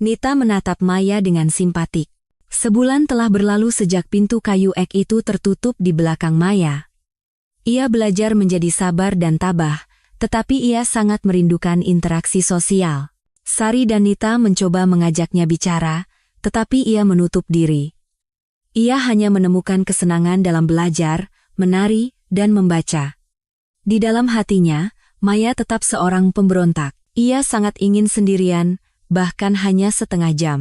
Nita menatap Maya dengan simpatik. Sebulan telah berlalu sejak pintu kayu ek itu tertutup di belakang Maya. Ia belajar menjadi sabar dan tabah, tetapi ia sangat merindukan interaksi sosial. Sari dan Nita mencoba mengajaknya bicara, tetapi ia menutup diri. Ia hanya menemukan kesenangan dalam belajar, menari, dan membaca. Di dalam hatinya, Maya tetap seorang pemberontak. Ia sangat ingin sendirian, bahkan hanya setengah jam.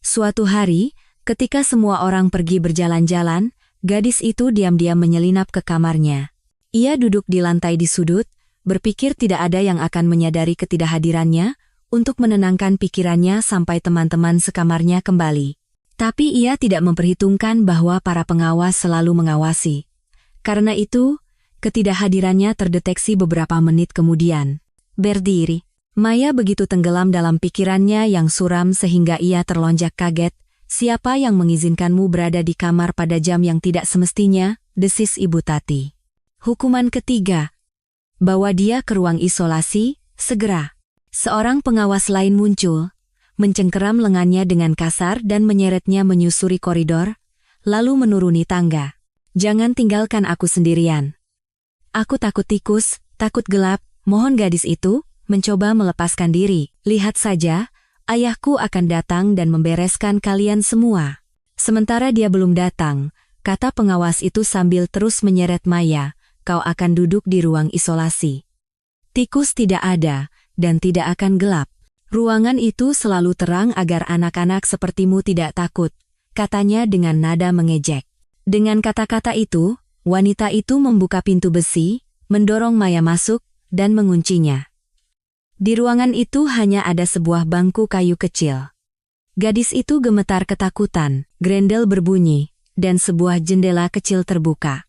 Suatu hari, ketika semua orang pergi berjalan-jalan, gadis itu diam-diam menyelinap ke kamarnya. Ia duduk di lantai di sudut, berpikir tidak ada yang akan menyadari ketidakhadirannya, untuk menenangkan pikirannya sampai teman-teman sekamarnya kembali. Tapi ia tidak memperhitungkan bahwa para pengawas selalu mengawasi. Karena itu, ketidakhadirannya terdeteksi beberapa menit kemudian. Berdiri. Maya begitu tenggelam dalam pikirannya yang suram sehingga ia terlonjak kaget. Siapa yang mengizinkanmu berada di kamar pada jam yang tidak semestinya, desis Ibu Tati. Hukuman ketiga. Bawa dia ke ruang isolasi, segera. Seorang pengawas lain muncul, mencengkeram lengannya dengan kasar dan menyeretnya menyusuri koridor, lalu menuruni tangga. Jangan tinggalkan aku sendirian. Aku takut tikus, takut gelap, mohon gadis itu, mencoba melepaskan diri. Lihat saja, ayahku akan datang dan membereskan kalian semua. Sementara dia belum datang, kata pengawas itu sambil terus menyeret Maya, kau akan duduk di ruang isolasi. Tikus tidak ada, dan tidak akan gelap. Ruangan itu selalu terang agar anak-anak sepertimu tidak takut, katanya dengan nada mengejek. Dengan kata-kata itu, wanita itu membuka pintu besi, mendorong Maya masuk, dan menguncinya. Di ruangan itu hanya ada sebuah bangku kayu kecil. Gadis itu gemetar ketakutan, grendel berbunyi, dan sebuah jendela kecil terbuka.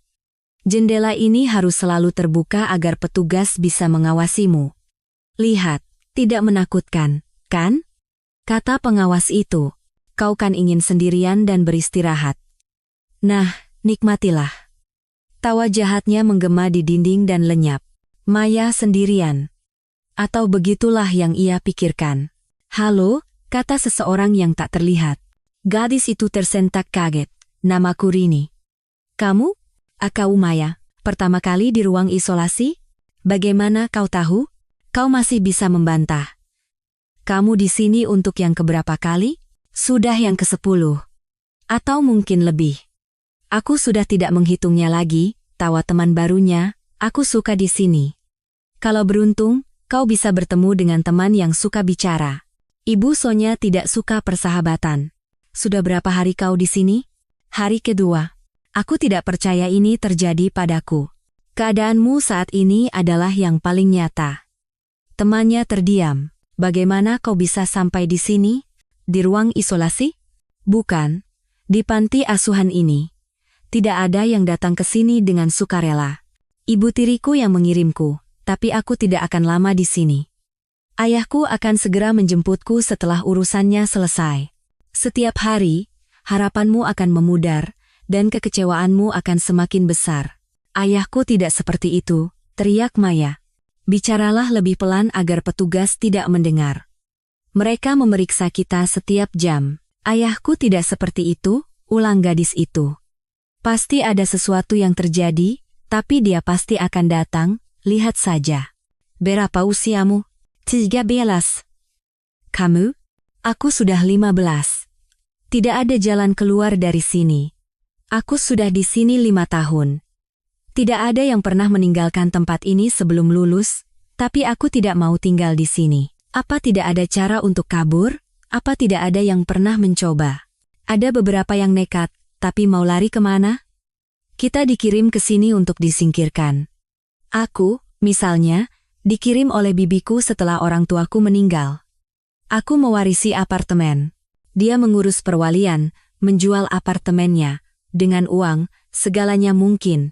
Jendela ini harus selalu terbuka agar petugas bisa mengawasimu. Lihat, tidak menakutkan, kan? Kata pengawas itu, kau kan ingin sendirian dan beristirahat. Nah, nikmatilah. Tawa jahatnya menggema di dinding dan lenyap. Maya sendirian. Atau begitulah yang ia pikirkan. Halo, kata seseorang yang tak terlihat. Gadis itu tersentak kaget. Namaku Rini. Kamu? Kau Maya, pertama kali di ruang isolasi? Bagaimana kau tahu? Kau masih bisa membantah. Kamu di sini untuk yang keberapa kali? Sudah yang ke-10. Atau mungkin lebih. Aku sudah tidak menghitungnya lagi, tawa teman barunya, aku suka di sini. Kalau beruntung, kau bisa bertemu dengan teman yang suka bicara. Ibu Sonya tidak suka persahabatan. Sudah berapa hari kau di sini? Hari kedua. Aku tidak percaya ini terjadi padaku. Keadaanmu saat ini adalah yang paling nyata. Temannya terdiam. Bagaimana kau bisa sampai di sini? Di ruang isolasi? Bukan. Di panti asuhan ini. Tidak ada yang datang ke sini dengan sukarela. Ibu tiriku yang mengirimku, tapi aku tidak akan lama di sini. Ayahku akan segera menjemputku setelah urusannya selesai. Setiap hari, harapanmu akan memudar, dan kekecewaanmu akan semakin besar. Ayahku tidak seperti itu, teriak Maya. Bicaralah lebih pelan agar petugas tidak mendengar. Mereka memeriksa kita setiap jam. Ayahku tidak seperti itu, ulang gadis itu. Pasti ada sesuatu yang terjadi, tapi dia pasti akan datang, lihat saja. Berapa usiamu? 13. Kamu? Aku sudah 15. Tidak ada jalan keluar dari sini. Aku sudah di sini 5 tahun. Tidak ada yang pernah meninggalkan tempat ini sebelum lulus, tapi aku tidak mau tinggal di sini. Apa tidak ada cara untuk kabur? Apa tidak ada yang pernah mencoba? Ada beberapa yang nekat, tapi mau lari kemana? Kita dikirim ke sini untuk disingkirkan. Aku, misalnya, dikirim oleh bibiku setelah orang tuaku meninggal. Aku mewarisi apartemen. Dia mengurus perwalian, menjual apartemennya, dengan uang, segalanya mungkin.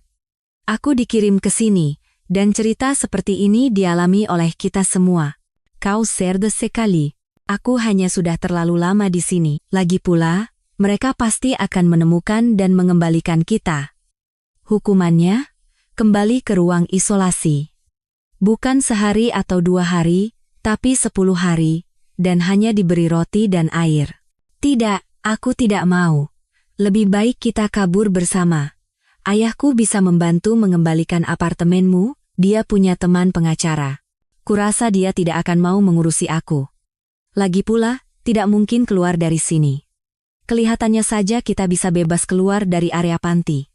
Aku dikirim ke sini, dan cerita seperti ini dialami oleh kita semua. Kau cerdas sekali. Aku hanya sudah terlalu lama di sini. Lagi pula, mereka pasti akan menemukan dan mengembalikan kita. Hukumannya, kembali ke ruang isolasi. Bukan sehari atau 2 hari, tapi 10 hari, dan hanya diberi roti dan air. Tidak, aku tidak mau. Lebih baik kita kabur bersama. Ayahku bisa membantu mengembalikan apartemenmu, dia punya teman pengacara. Kurasa dia tidak akan mau mengurusi aku. Lagi pula, tidak mungkin keluar dari sini. Kelihatannya saja kita bisa bebas keluar dari area panti.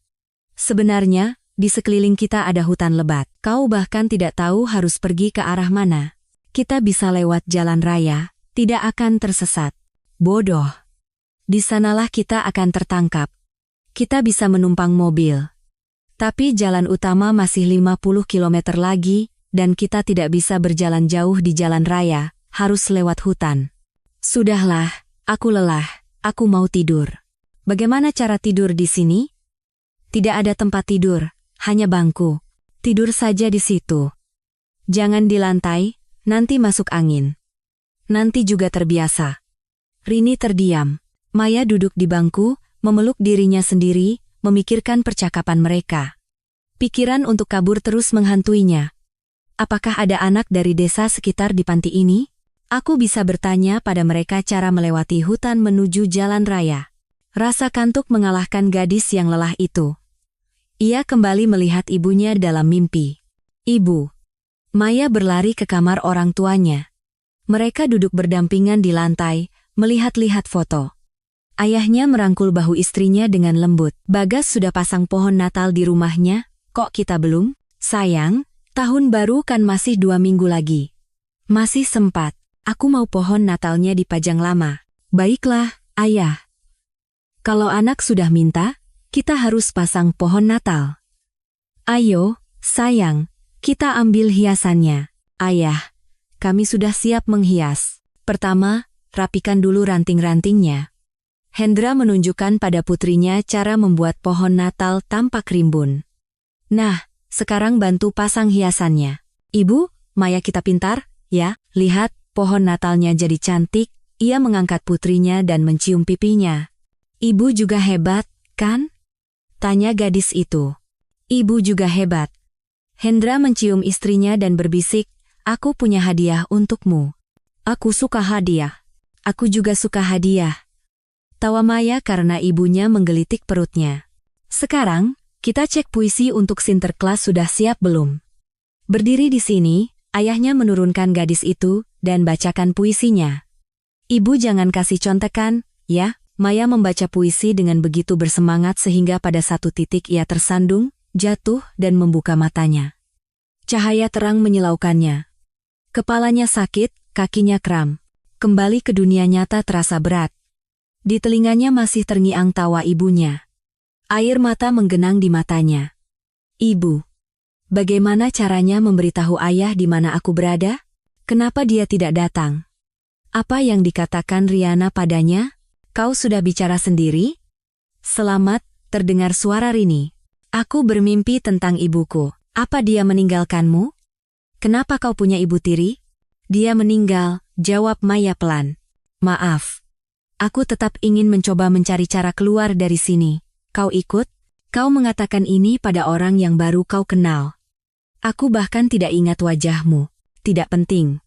Sebenarnya, di sekeliling kita ada hutan lebat. Kau bahkan tidak tahu harus pergi ke arah mana. Kita bisa lewat jalan raya, tidak akan tersesat. Bodoh. Di sanalah kita akan tertangkap. Kita bisa menumpang mobil. Tapi jalan utama masih 50 km lagi, dan kita tidak bisa berjalan jauh di jalan raya, harus lewat hutan. Sudahlah, aku lelah, aku mau tidur. Bagaimana cara tidur di sini? Tidak ada tempat tidur, hanya bangku. Tidur saja di situ. Jangan di lantai, nanti masuk angin. Nanti juga terbiasa. Rini terdiam. Maya duduk di bangku, memeluk dirinya sendiri, memikirkan percakapan mereka. Pikiran untuk kabur terus menghantuinya. Apakah ada anak dari desa sekitar di panti ini? Aku bisa bertanya pada mereka cara melewati hutan menuju jalan raya. Rasa kantuk mengalahkan gadis yang lelah itu. Ia kembali melihat ibunya dalam mimpi. Ibu. Maya berlari ke kamar orang tuanya. Mereka duduk berdampingan di lantai, melihat-lihat foto. Ayahnya merangkul bahu istrinya dengan lembut. Bagas sudah pasang pohon Natal di rumahnya, kok kita belum? Sayang, tahun baru kan masih 2 minggu lagi. Masih sempat, aku mau pohon Natalnya dipajang lama. Baiklah, ayah. Kalau anak sudah minta, kita harus pasang pohon Natal. Ayo, sayang, kita ambil hiasannya. Ayah, kami sudah siap menghias. Pertama, rapikan dulu ranting-rantingnya. Hendra menunjukkan pada putrinya cara membuat pohon Natal tampak rimbun. Nah, sekarang bantu pasang hiasannya. Ibu, Maya kita pintar, ya, lihat, pohon Natalnya jadi cantik, ia mengangkat putrinya dan mencium pipinya. Ibu juga hebat, kan? Tanya gadis itu. Ibu juga hebat. Hendra mencium istrinya dan berbisik, aku punya hadiah untukmu. Aku suka hadiah. Aku juga suka hadiah. Tawa Maya karena ibunya menggelitik perutnya. Sekarang, kita cek puisi untuk Sinterklas sudah siap belum? Berdiri di sini, ayahnya menurunkan gadis itu, dan bacakan puisinya. Ibu jangan kasih contekan, ya. Maya membaca puisi dengan begitu bersemangat sehingga pada satu titik ia tersandung, jatuh dan membuka matanya. Cahaya terang menyilaukannya. Kepalanya sakit, kakinya kram. Kembali ke dunia nyata terasa berat. Di telinganya masih terngiang tawa ibunya. Air mata menggenang di matanya. Ibu, bagaimana caranya memberitahu ayah di mana aku berada? Kenapa dia tidak datang? Apa yang dikatakan Riana padanya? Kau sudah bicara sendiri? Selamat, terdengar suara Rini. Aku bermimpi tentang ibuku. Apa dia meninggalkanmu? Kenapa kau punya ibu tiri? Dia meninggal, jawab Maya pelan. Maaf. Aku tetap ingin mencoba mencari cara keluar dari sini. Kau ikut? Kau mengatakan ini pada orang yang baru kau kenal. Aku bahkan tidak ingat wajahmu. Tidak penting.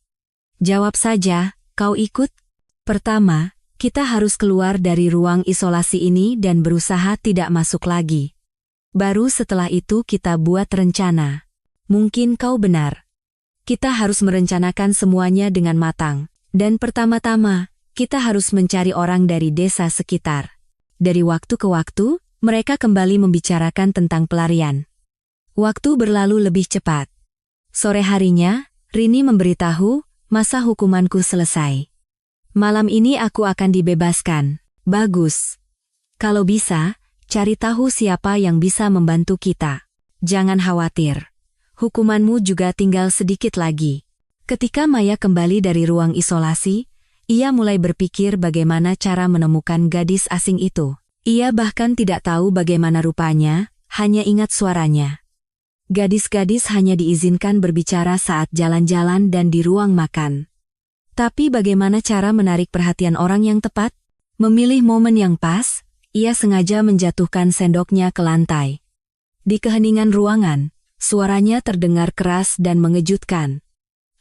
Jawab saja, kau ikut? Pertama, kita harus keluar dari ruang isolasi ini dan berusaha tidak masuk lagi. Baru setelah itu kita buat rencana. Mungkin kau benar. Kita harus merencanakan semuanya dengan matang. Dan pertama-tama, kita harus mencari orang dari desa sekitar. Dari waktu ke waktu, mereka kembali membicarakan tentang pelarian. Waktu berlalu lebih cepat. Sore harinya, Rini memberitahu, masa hukumanku selesai. Malam ini aku akan dibebaskan. Bagus. Kalau bisa, cari tahu siapa yang bisa membantu kita. Jangan khawatir. Hukumanmu juga tinggal sedikit lagi. Ketika Maya kembali dari ruang isolasi, ia mulai berpikir bagaimana cara menemukan gadis asing itu. Ia bahkan tidak tahu bagaimana rupanya, hanya ingat suaranya. Gadis-gadis hanya diizinkan berbicara saat jalan-jalan dan di ruang makan. Tapi bagaimana cara menarik perhatian orang yang tepat? Memilih momen yang pas, ia sengaja menjatuhkan sendoknya ke lantai. Di keheningan ruangan, suaranya terdengar keras dan mengejutkan.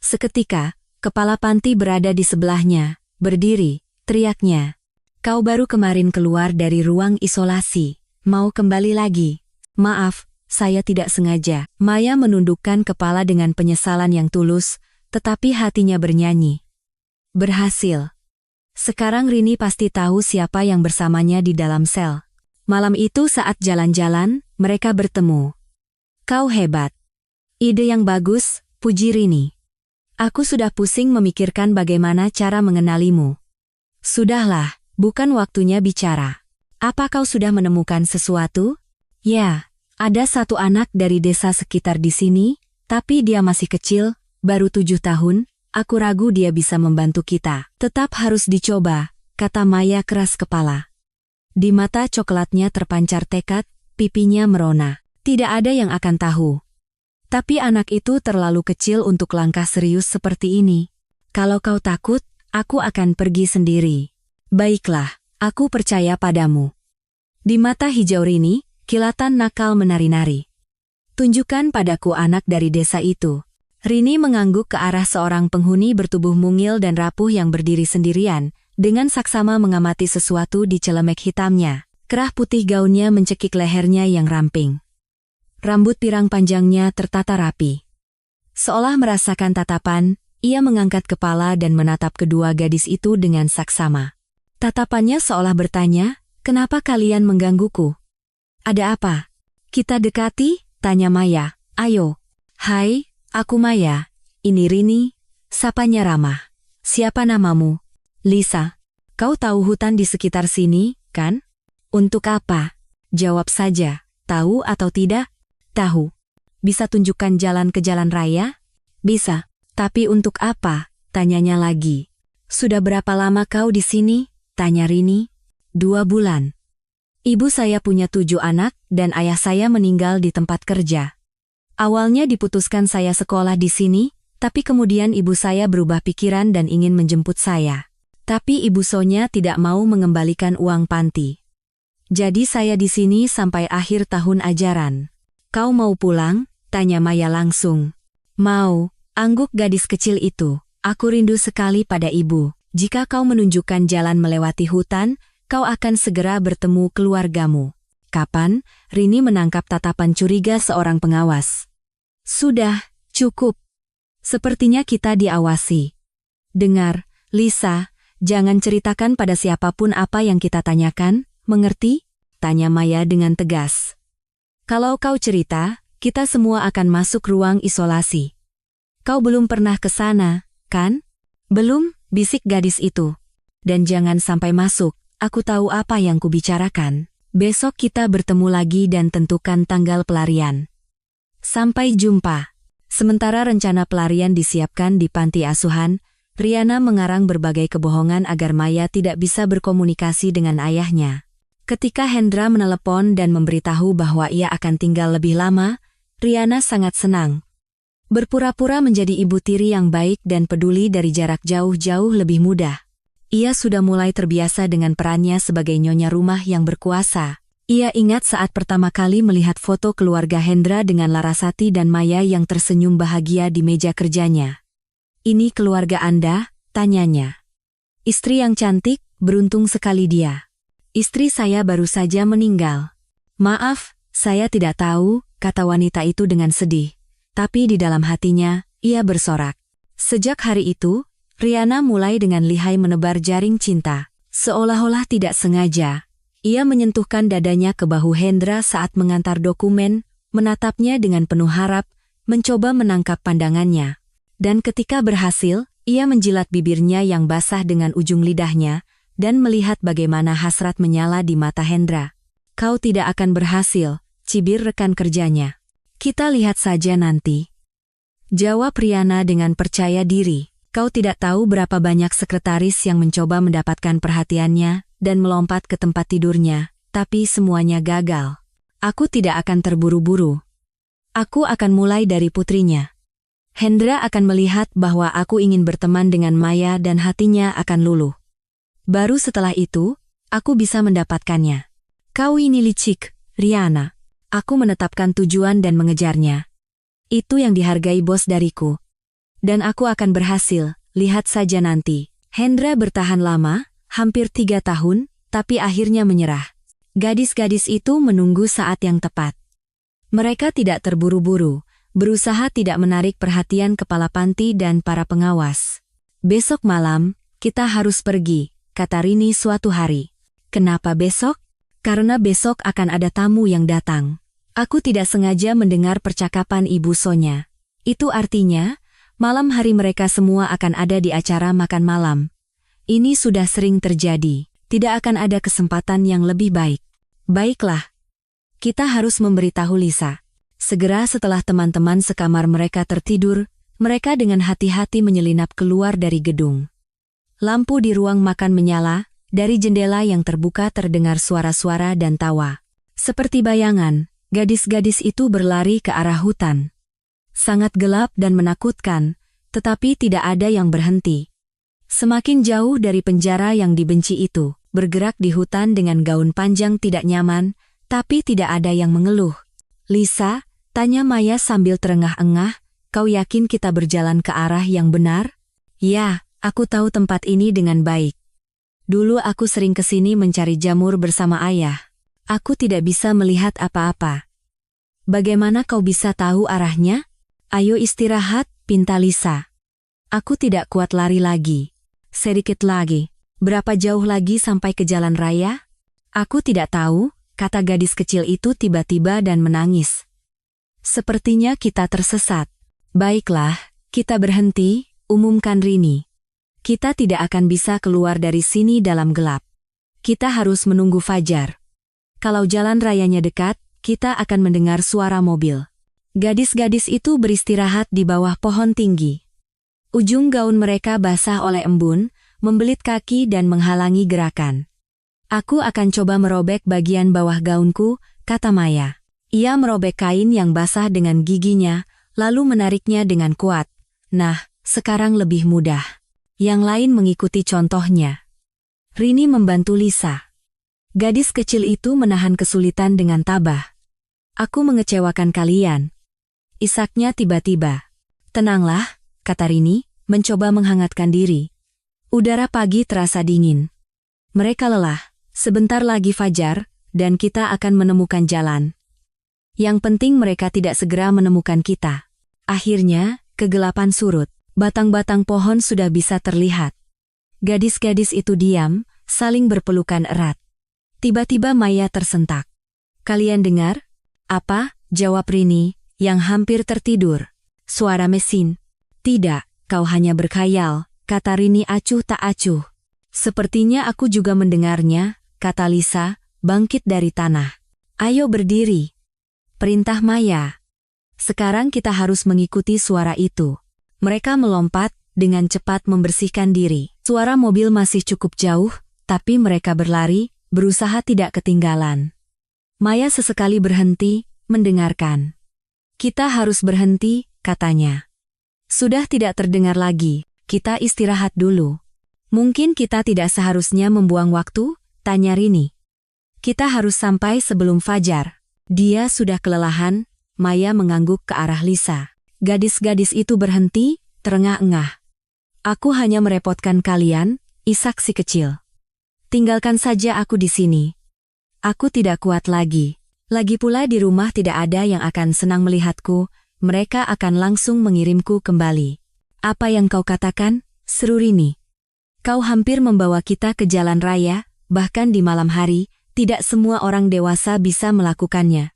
Seketika, kepala Panti berada di sebelahnya, berdiri, teriaknya. Kau baru kemarin keluar dari ruang isolasi, mau kembali lagi? Maaf, saya tidak sengaja. Maya menundukkan kepala dengan penyesalan yang tulus, tetapi hatinya bernyanyi. Berhasil. Sekarang Rini pasti tahu siapa yang bersamanya di dalam sel. Malam itu saat jalan-jalan, mereka bertemu. Kau hebat. Ide yang bagus, puji Rini. Aku sudah pusing memikirkan bagaimana cara mengenalimu. Sudahlah, bukan waktunya bicara. Apa kau sudah menemukan sesuatu? Ya, ada satu anak dari desa sekitar di sini, tapi dia masih kecil, baru 7 tahun, aku ragu dia bisa membantu kita. Tetap harus dicoba, kata Maya keras kepala. Di mata coklatnya terpancar tekad, pipinya merona. Tidak ada yang akan tahu. Tapi anak itu terlalu kecil untuk langkah serius seperti ini. Kalau kau takut, aku akan pergi sendiri. Baiklah, aku percaya padamu. Di mata hijau Rini, kilatan nakal menari-nari. Tunjukkan padaku anak dari desa itu. Rini mengangguk ke arah seorang penghuni bertubuh mungil dan rapuh yang berdiri sendirian, dengan saksama mengamati sesuatu di celemek hitamnya. Kerah putih gaunnya mencekik lehernya yang ramping. Rambut pirang panjangnya tertata rapi. Seolah merasakan tatapan, ia mengangkat kepala dan menatap kedua gadis itu dengan saksama. Tatapannya seolah bertanya, kenapa kalian menggangguku? Ada apa? Kita dekati? Tanya Maya. Ayo. Hai, aku Maya. Ini Rini. Sapanya ramah. Siapa namamu? Lisa. Kau tahu hutan di sekitar sini, kan? Untuk apa? Jawab saja. Tahu atau tidak? Tahu. Bisa tunjukkan jalan ke jalan raya? Bisa. Tapi untuk apa? Tanyanya lagi. Sudah berapa lama kau di sini? Tanya Rini. 2 bulan. Ibu saya punya 7 anak dan ayah saya meninggal di tempat kerja. Awalnya diputuskan saya sekolah di sini, tapi kemudian ibu saya berubah pikiran dan ingin menjemput saya. Tapi ibu Sonya tidak mau mengembalikan uang panti. Jadi saya di sini sampai akhir tahun ajaran. Kau mau pulang? Tanya Maya langsung. Mau, angguk gadis kecil itu. Aku rindu sekali pada ibu. Jika kau menunjukkan jalan melewati hutan, kau akan segera bertemu keluargamu. Kapan? Rini menangkap tatapan curiga seorang pengawas. Sudah, cukup. Sepertinya kita diawasi. Dengar, Lisa, jangan ceritakan pada siapapun apa yang kita tanyakan, mengerti? Tanya Maya dengan tegas. Kalau kau cerita, kita semua akan masuk ruang isolasi. Kau belum pernah ke sana, kan? Belum, bisik gadis itu. Dan jangan sampai masuk, aku tahu apa yang kubicarakan. Besok kita bertemu lagi dan tentukan tanggal pelarian. Sampai jumpa. Sementara rencana pelarian disiapkan di panti asuhan, Riana mengarang berbagai kebohongan agar Maya tidak bisa berkomunikasi dengan ayahnya. Ketika Hendra menelepon dan memberitahu bahwa ia akan tinggal lebih lama, Riana sangat senang. Berpura-pura menjadi ibu tiri yang baik dan peduli dari jarak jauh-jauh lebih mudah. Ia sudah mulai terbiasa dengan perannya sebagai nyonya rumah yang berkuasa. Ia ingat saat pertama kali melihat foto keluarga Hendra dengan Larasati dan Maya yang tersenyum bahagia di meja kerjanya. Ini keluarga Anda? Tanyanya. Istri yang cantik, beruntung sekali dia. Istri saya baru saja meninggal. Maaf, saya tidak tahu, kata wanita itu dengan sedih. Tapi di dalam hatinya, ia bersorak. Sejak hari itu, Riana mulai dengan lihai menebar jaring cinta. Seolah-olah tidak sengaja, ia menyentuhkan dadanya ke bahu Hendra saat mengantar dokumen, menatapnya dengan penuh harap, mencoba menangkap pandangannya. Dan ketika berhasil, ia menjilat bibirnya yang basah dengan ujung lidahnya, dan melihat bagaimana hasrat menyala di mata Hendra. Kau tidak akan berhasil, cibir rekan kerjanya. Kita lihat saja nanti. Jawab Riana dengan percaya diri. Kau tidak tahu berapa banyak sekretaris yang mencoba mendapatkan perhatiannya dan melompat ke tempat tidurnya, tapi semuanya gagal. Aku tidak akan terburu-buru. Aku akan mulai dari putrinya. Hendra akan melihat bahwa aku ingin berteman dengan Maya dan hatinya akan luluh. Baru setelah itu, aku bisa mendapatkannya. Kau ini licik, Riana. Aku menetapkan tujuan dan mengejarnya. Itu yang dihargai bos dariku. Dan aku akan berhasil, lihat saja nanti. Hendra bertahan lama, hampir 3 tahun, tapi akhirnya menyerah. Gadis-gadis itu menunggu saat yang tepat. Mereka tidak terburu-buru, berusaha tidak menarik perhatian kepala panti dan para pengawas. Besok malam, kita harus pergi, kata Rini suatu hari. Kenapa besok? Karena besok akan ada tamu yang datang. Aku tidak sengaja mendengar percakapan Ibu Sonya. Itu artinya, malam hari mereka semua akan ada di acara makan malam. Ini sudah sering terjadi, tidak akan ada kesempatan yang lebih baik. Baiklah, kita harus memberitahu Lisa. Segera setelah teman-teman sekamar mereka tertidur, mereka dengan hati-hati menyelinap keluar dari gedung. Lampu di ruang makan menyala, dari jendela yang terbuka terdengar suara-suara dan tawa. Seperti bayangan, gadis-gadis itu berlari ke arah hutan. Sangat gelap dan menakutkan, tetapi tidak ada yang berhenti. Semakin jauh dari penjara yang dibenci itu, bergerak di hutan dengan gaun panjang tidak nyaman, tapi tidak ada yang mengeluh. Lisa, tanya Maya sambil terengah-engah, kau yakin kita berjalan ke arah yang benar? Ya, aku tahu tempat ini dengan baik. Dulu aku sering ke sini mencari jamur bersama ayah. Aku tidak bisa melihat apa-apa. Bagaimana kau bisa tahu arahnya? Ayo istirahat, pinta Lisa. Aku tidak kuat lari lagi. Sedikit lagi. Berapa jauh lagi sampai ke jalan raya? Aku tidak tahu, kata gadis kecil itu tiba-tiba dan menangis. Sepertinya kita tersesat. Baiklah, kita berhenti, umumkan Rini. Kita tidak akan bisa keluar dari sini dalam gelap. Kita harus menunggu fajar. Kalau jalan rayanya dekat, kita akan mendengar suara mobil. Gadis-gadis itu beristirahat di bawah pohon tinggi. Ujung gaun mereka basah oleh embun, membelit kaki dan menghalangi gerakan. Aku akan coba merobek bagian bawah gaunku, kata Maya. Ia merobek kain yang basah dengan giginya, lalu menariknya dengan kuat. Nah, sekarang lebih mudah. Yang lain mengikuti contohnya. Rini membantu Lisa. Gadis kecil itu menahan kesulitan dengan tabah. Aku mengecewakan kalian. Isaknya tiba-tiba. Tenanglah, kata Rini, mencoba menghangatkan diri. Udara pagi terasa dingin. Mereka lelah, sebentar lagi fajar, dan kita akan menemukan jalan. Yang penting mereka tidak segera menemukan kita. Akhirnya, kegelapan surut. Batang-batang pohon sudah bisa terlihat. Gadis-gadis itu diam, saling berpelukan erat. Tiba-tiba Maya tersentak. Kalian dengar? Apa? Jawab Rini, yang hampir tertidur. Suara mesin. Tidak, kau hanya berkhayal, kata Rini acuh tak acuh. Sepertinya aku juga mendengarnya, kata Lisa, bangkit dari tanah. Ayo berdiri. Perintah Maya. Sekarang kita harus mengikuti suara itu. Mereka melompat, dengan cepat membersihkan diri. Suara mobil masih cukup jauh, tapi mereka berlari, berusaha tidak ketinggalan. Maya sesekali berhenti, mendengarkan. Kita harus berhenti, katanya. Sudah tidak terdengar lagi, kita istirahat dulu. Mungkin kita tidak seharusnya membuang waktu, tanya Rini. Kita harus sampai sebelum fajar. Dia sudah kelelahan, Maya mengangguk ke arah Lisa. Gadis-gadis itu berhenti, terengah-engah. Aku hanya merepotkan kalian, isak si kecil. Tinggalkan saja aku di sini. Aku tidak kuat lagi. Lagi pula di rumah tidak ada yang akan senang melihatku, mereka akan langsung mengirimku kembali. Apa yang kau katakan? Seru Rini. Kau hampir membawa kita ke jalan raya, bahkan di malam hari, tidak semua orang dewasa bisa melakukannya.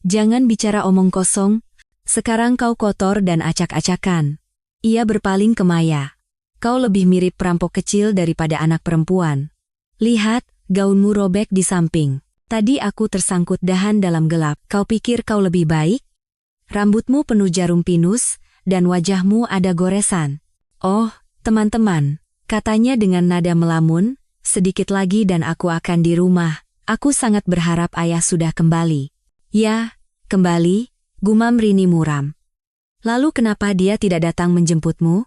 Jangan bicara omong kosong. Sekarang kau kotor dan acak-acakan. Ia berpaling ke Maya. Kau lebih mirip perampok kecil daripada anak perempuan. Lihat, gaunmu robek di samping. Tadi aku tersangkut dahan dalam gelap. Kau pikir kau lebih baik? Rambutmu penuh jarum pinus, dan wajahmu ada goresan. Oh, teman-teman, katanya dengan nada melamun, sedikit lagi dan aku akan di rumah. Aku sangat berharap ayah sudah kembali. Ya, kembali, gumam Rini muram. Lalu kenapa dia tidak datang menjemputmu?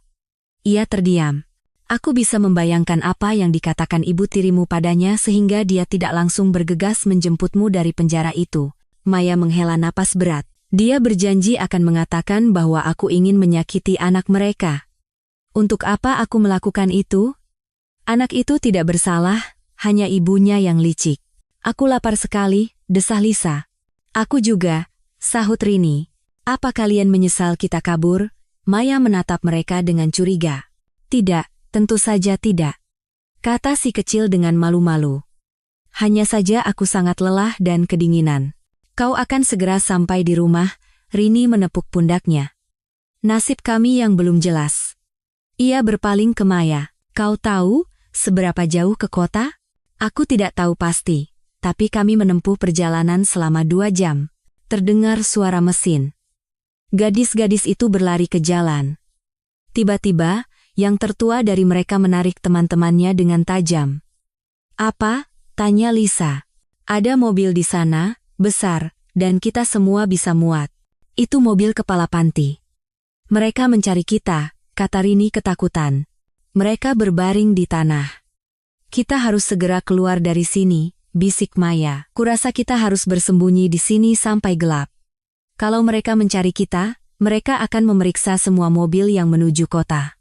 Ia terdiam. Aku bisa membayangkan apa yang dikatakan ibu tirimu padanya sehingga dia tidak langsung bergegas menjemputmu dari penjara itu. Maya menghela napas berat. Dia berjanji akan mengatakan bahwa aku ingin menyakiti anak mereka. Untuk apa aku melakukan itu? Anak itu tidak bersalah, hanya ibunya yang licik. Aku lapar sekali, desah Lisa. Aku juga, sahut Rini. Apa kalian menyesal kita kabur? Maya menatap mereka dengan curiga. Tidak. Tentu saja tidak, kata si kecil dengan malu-malu. Hanya saja aku sangat lelah dan kedinginan. Kau akan segera sampai di rumah, Rini menepuk pundaknya. Nasib kami yang belum jelas. Ia berpaling ke Maya. Kau tahu seberapa jauh ke kota? Aku tidak tahu pasti, tapi kami menempuh perjalanan selama 2 jam. Terdengar suara mesin. Gadis-gadis itu berlari ke jalan. Tiba-tiba, yang tertua dari mereka menarik teman-temannya dengan tajam. Apa? Tanya Lisa. Ada mobil di sana, besar, dan kita semua bisa muat. Itu mobil kepala panti. Mereka mencari kita, kata Rini ketakutan. Mereka berbaring di tanah. Kita harus segera keluar dari sini, bisik Maya. Kurasa kita harus bersembunyi di sini sampai gelap. Kalau mereka mencari kita, mereka akan memeriksa semua mobil yang menuju kota.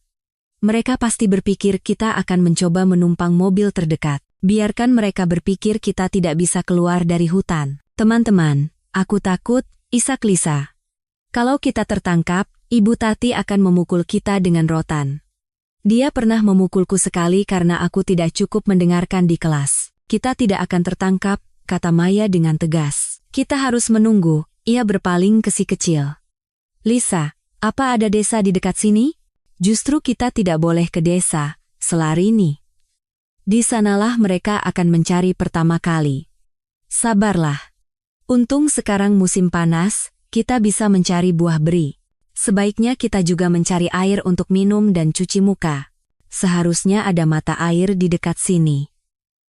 Mereka pasti berpikir kita akan mencoba menumpang mobil terdekat. Biarkan mereka berpikir kita tidak bisa keluar dari hutan. Teman-teman, aku takut, isak Lisa. Kalau kita tertangkap, Ibu Tati akan memukul kita dengan rotan. Dia pernah memukulku sekali karena aku tidak cukup mendengarkan di kelas. Kita tidak akan tertangkap, kata Maya dengan tegas. Kita harus menunggu, ia berpaling ke si kecil. Lisa, apa ada desa di dekat sini? Justru kita tidak boleh ke desa, sela Rini. Di sanalah mereka akan mencari pertama kali. Sabarlah. Untung sekarang musim panas, kita bisa mencari buah beri. Sebaiknya kita juga mencari air untuk minum dan cuci muka. Seharusnya ada mata air di dekat sini.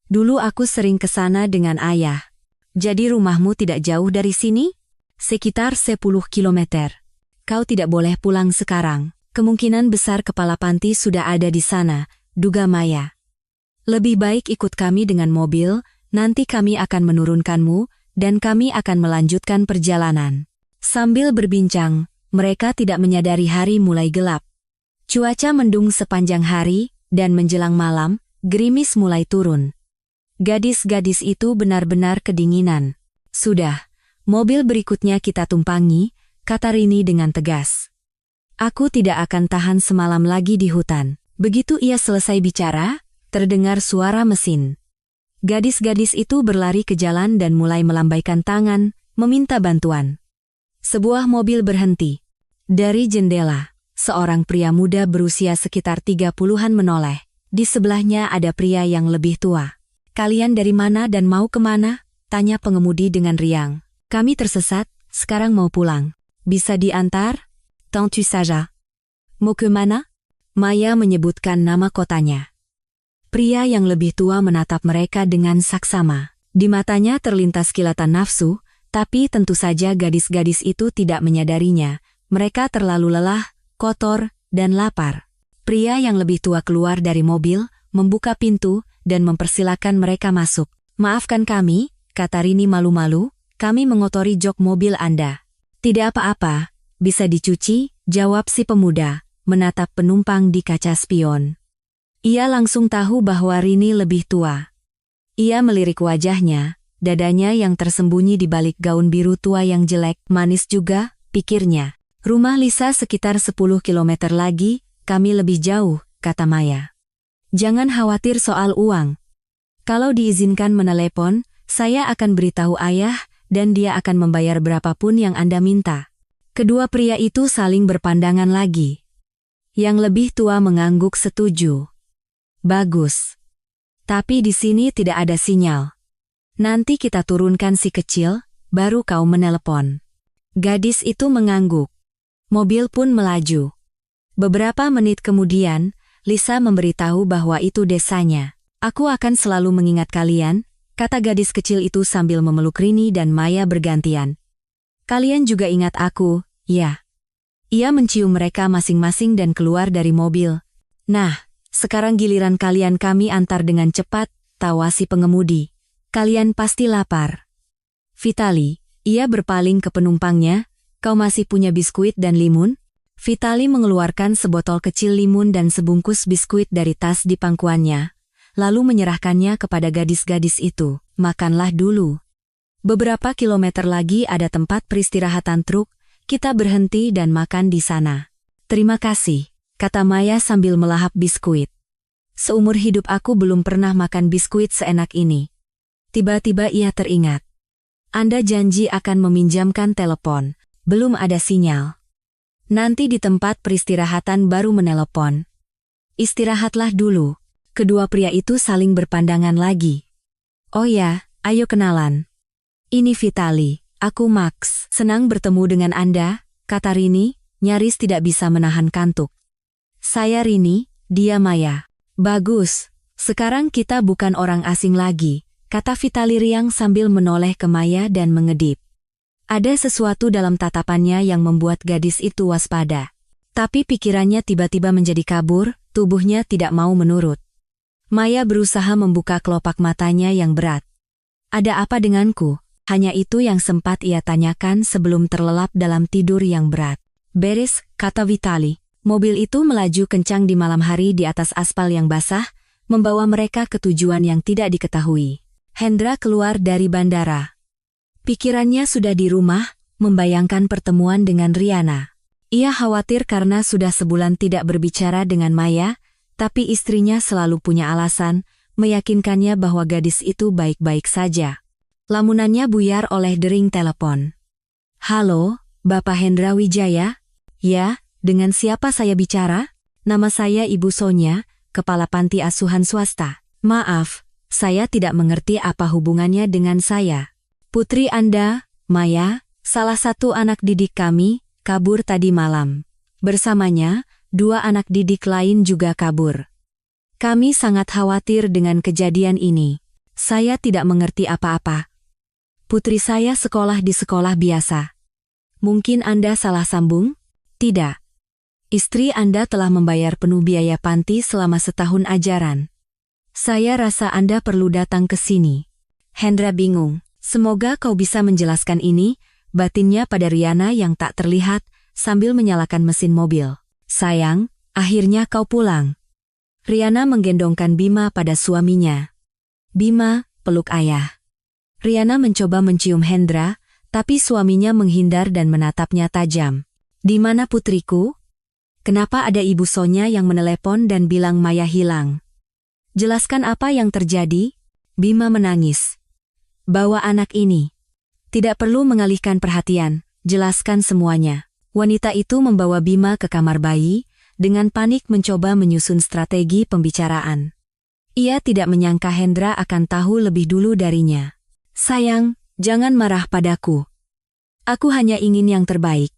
Dulu aku sering ke sana dengan ayah. Jadi rumahmu tidak jauh dari sini? Sekitar 10 kilometer. Kau tidak boleh pulang sekarang. Kemungkinan besar kepala panti sudah ada di sana, duga Maya. Lebih baik ikut kami dengan mobil, nanti kami akan menurunkanmu, dan kami akan melanjutkan perjalanan. Sambil berbincang, mereka tidak menyadari hari mulai gelap. Cuaca mendung sepanjang hari, dan menjelang malam, gerimis mulai turun. Gadis-gadis itu benar-benar kedinginan. Sudah, mobil berikutnya kita tumpangi, kata Rini dengan tegas. Aku tidak akan tahan semalam lagi di hutan. Begitu ia selesai bicara, terdengar suara mesin. Gadis-gadis itu berlari ke jalan dan mulai melambaikan tangan, meminta bantuan. Sebuah mobil berhenti. Dari jendela, seorang pria muda berusia sekitar 30-an menoleh. Di sebelahnya ada pria yang lebih tua. Kalian dari mana dan mau kemana? Tanya pengemudi dengan riang. Kami tersesat, sekarang mau pulang. Bisa diantar? Tentu saja. Mau ke mana? Maya menyebutkan nama kotanya. Pria yang lebih tua menatap mereka dengan saksama. Di matanya terlintas kilatan nafsu, tapi tentu saja gadis-gadis itu tidak menyadarinya. Mereka terlalu lelah, kotor, dan lapar. Pria yang lebih tua keluar dari mobil, membuka pintu, dan mempersilakan mereka masuk. Maafkan kami, kata Rini malu-malu, kami mengotori jok mobil Anda. Tidak apa-apa. Bisa dicuci, jawab si pemuda, menatap penumpang di kaca spion. Ia langsung tahu bahwa Rini lebih tua. Ia melirik wajahnya, dadanya yang tersembunyi di balik gaun biru tua yang jelek, manis juga, pikirnya. Rumah Lisa sekitar 10 kilometer lagi, kami lebih jauh, kata Maya. Jangan khawatir soal uang. Kalau diizinkan menelepon, saya akan beritahu ayah, dan dia akan membayar berapapun yang Anda minta. Kedua pria itu saling berpandangan lagi. Yang lebih tua mengangguk setuju. Bagus. Tapi di sini tidak ada sinyal. Nanti kita turunkan si kecil, baru kau menelepon. Gadis itu mengangguk. Mobil pun melaju. Beberapa menit kemudian, Lisa memberitahu bahwa itu desanya. Aku akan selalu mengingat kalian, kata gadis kecil itu sambil memeluk Rini dan Maya bergantian. Kalian juga ingat aku, ya. Ia mencium mereka masing-masing dan keluar dari mobil. Nah, sekarang giliran kalian kami antar dengan cepat, tawa si pengemudi. Kalian pasti lapar. Vitali, ia berpaling ke penumpangnya, kau masih punya biskuit dan limun? Vitali mengeluarkan sebotol kecil limun dan sebungkus biskuit dari tas di pangkuannya, lalu menyerahkannya kepada gadis-gadis itu. Makanlah dulu. Beberapa kilometer lagi ada tempat peristirahatan truk, kita berhenti dan makan di sana. Terima kasih, kata Maya sambil melahap biskuit. Seumur hidup aku belum pernah makan biskuit seenak ini. Tiba-tiba ia teringat. Anda janji akan meminjamkan telepon. Belum ada sinyal. Nanti di tempat peristirahatan baru menelepon. Istirahatlah dulu. Kedua pria itu saling berpandangan lagi. Oh ya, ayo kenalan. Ini Vitali, aku Max. Senang bertemu dengan Anda, kata Rini, nyaris tidak bisa menahan kantuk. Saya Rini, dia Maya. Bagus, sekarang kita bukan orang asing lagi, kata Vitali riang sambil menoleh ke Maya dan mengedip. Ada sesuatu dalam tatapannya yang membuat gadis itu waspada. Tapi pikirannya tiba-tiba menjadi kabur, tubuhnya tidak mau menurut. Maya berusaha membuka kelopak matanya yang berat. Ada apa denganku? Hanya itu yang sempat ia tanyakan sebelum terlelap dalam tidur yang berat. Beres, kata Vitali. Mobil itu melaju kencang di malam hari di atas aspal yang basah, membawa mereka ke tujuan yang tidak diketahui. Hendra keluar dari bandara. Pikirannya sudah di rumah, membayangkan pertemuan dengan Riana. Ia khawatir karena sudah sebulan tidak berbicara dengan Maya, tapi istrinya selalu punya alasan, meyakinkannya bahwa gadis itu baik-baik saja. Lamunannya buyar oleh dering telepon. Halo, Bapak Hendra Wijaya? Ya, dengan siapa saya bicara? Nama saya Ibu Sonya, Kepala Panti Asuhan Swasta. Maaf, saya tidak mengerti apa hubungannya dengan saya. Putri Anda, Maya, salah satu anak didik kami, kabur tadi malam. Bersamanya, 2 anak didik lain juga kabur. Kami sangat khawatir dengan kejadian ini. Saya tidak mengerti apa-apa. Putri saya sekolah di sekolah biasa. Mungkin Anda salah sambung? Tidak. Istri Anda telah membayar penuh biaya panti selama setahun ajaran. Saya rasa Anda perlu datang ke sini. Hendra bingung. Semoga kau bisa menjelaskan ini, batinnya pada Riana yang tak terlihat, sambil menyalakan mesin mobil. Sayang, akhirnya kau pulang. Riana menggendongkan Bima pada suaminya. Bima, peluk ayah. Riana mencoba mencium Hendra, tapi suaminya menghindar dan menatapnya tajam. Di mana putriku? Kenapa ada Ibu Sonya yang menelepon dan bilang Maya hilang? Jelaskan apa yang terjadi? Bima menangis. Bawa anak ini. Tidak perlu mengalihkan perhatian, jelaskan semuanya. Wanita itu membawa Bima ke kamar bayi, dengan panik mencoba menyusun strategi pembicaraan. Ia tidak menyangka Hendra akan tahu lebih dulu darinya. Sayang, jangan marah padaku. Aku hanya ingin yang terbaik.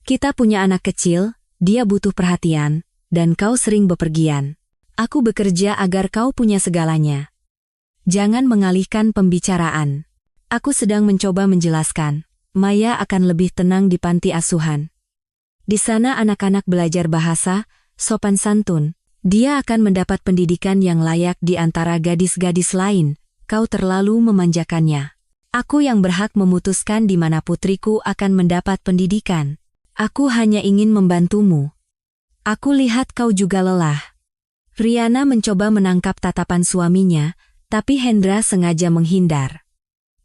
Kita punya anak kecil, dia butuh perhatian, dan kau sering bepergian. Aku bekerja agar kau punya segalanya. Jangan mengalihkan pembicaraan. Aku sedang mencoba menjelaskan. Maya akan lebih tenang di panti asuhan. Di sana anak-anak belajar bahasa, sopan santun. Dia akan mendapat pendidikan yang layak di antara gadis-gadis lain. Kau terlalu memanjakannya. Aku yang berhak memutuskan di mana putriku akan mendapat pendidikan. Aku hanya ingin membantumu. Aku lihat kau juga lelah. Riana mencoba menangkap tatapan suaminya, tapi Hendra sengaja menghindar.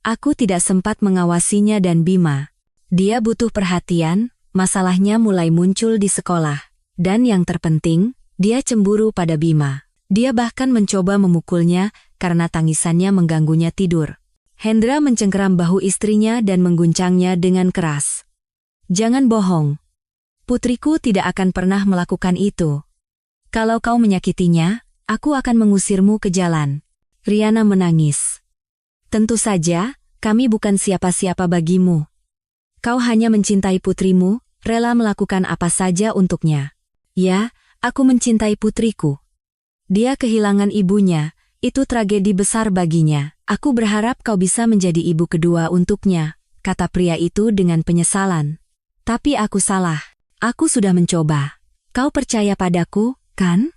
Aku tidak sempat mengawasinya dan Bima. Dia butuh perhatian, masalahnya mulai muncul di sekolah. Dan yang terpenting, dia cemburu pada Bima. Dia bahkan mencoba memukulnya karena tangisannya mengganggunya tidur. Hendra mencengkeram bahu istrinya dan mengguncangnya dengan keras. Jangan bohong. Putriku tidak akan pernah melakukan itu. Kalau kau menyakitinya, aku akan mengusirmu ke jalan. Riana menangis. Tentu saja, kami bukan siapa-siapa bagimu. Kau hanya mencintai putrimu, rela melakukan apa saja untuknya. Ya, aku mencintai putriku. Dia kehilangan ibunya, itu tragedi besar baginya. Aku berharap kau bisa menjadi ibu kedua untuknya, kata pria itu dengan penyesalan. Tapi aku salah. Aku sudah mencoba. Kau percaya padaku, kan?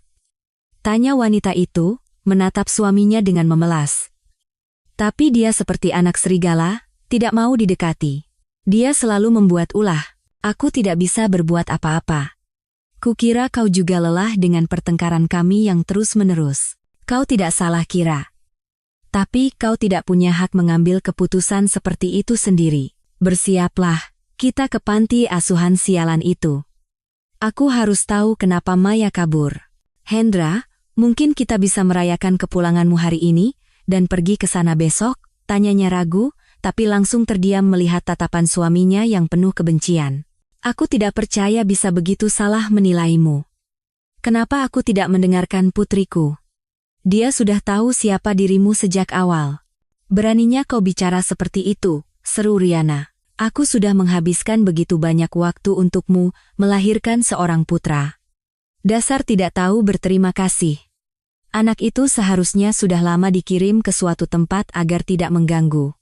Tanya wanita itu, menatap suaminya dengan memelas. Tapi dia seperti anak serigala, tidak mau didekati. Dia selalu membuat ulah. Aku tidak bisa berbuat apa-apa. Kukira kau juga lelah dengan pertengkaran kami yang terus-menerus. Kau tidak salah kira. Tapi kau tidak punya hak mengambil keputusan seperti itu sendiri. Bersiaplah, kita ke panti asuhan sialan itu. Aku harus tahu kenapa Maya kabur. Hendra, mungkin kita bisa merayakan kepulanganmu hari ini, dan pergi ke sana besok? Tanyanya ragu, tapi langsung terdiam melihat tatapan suaminya yang penuh kebencian. Aku tidak percaya bisa begitu salah menilaimu. Kenapa aku tidak mendengarkan putriku? Dia sudah tahu siapa dirimu sejak awal. Beraninya kau bicara seperti itu, seru Riana. Aku sudah menghabiskan begitu banyak waktu untukmu, melahirkan seorang putra. Dasar tidak tahu berterima kasih. Anak itu seharusnya sudah lama dikirim ke suatu tempat agar tidak mengganggu.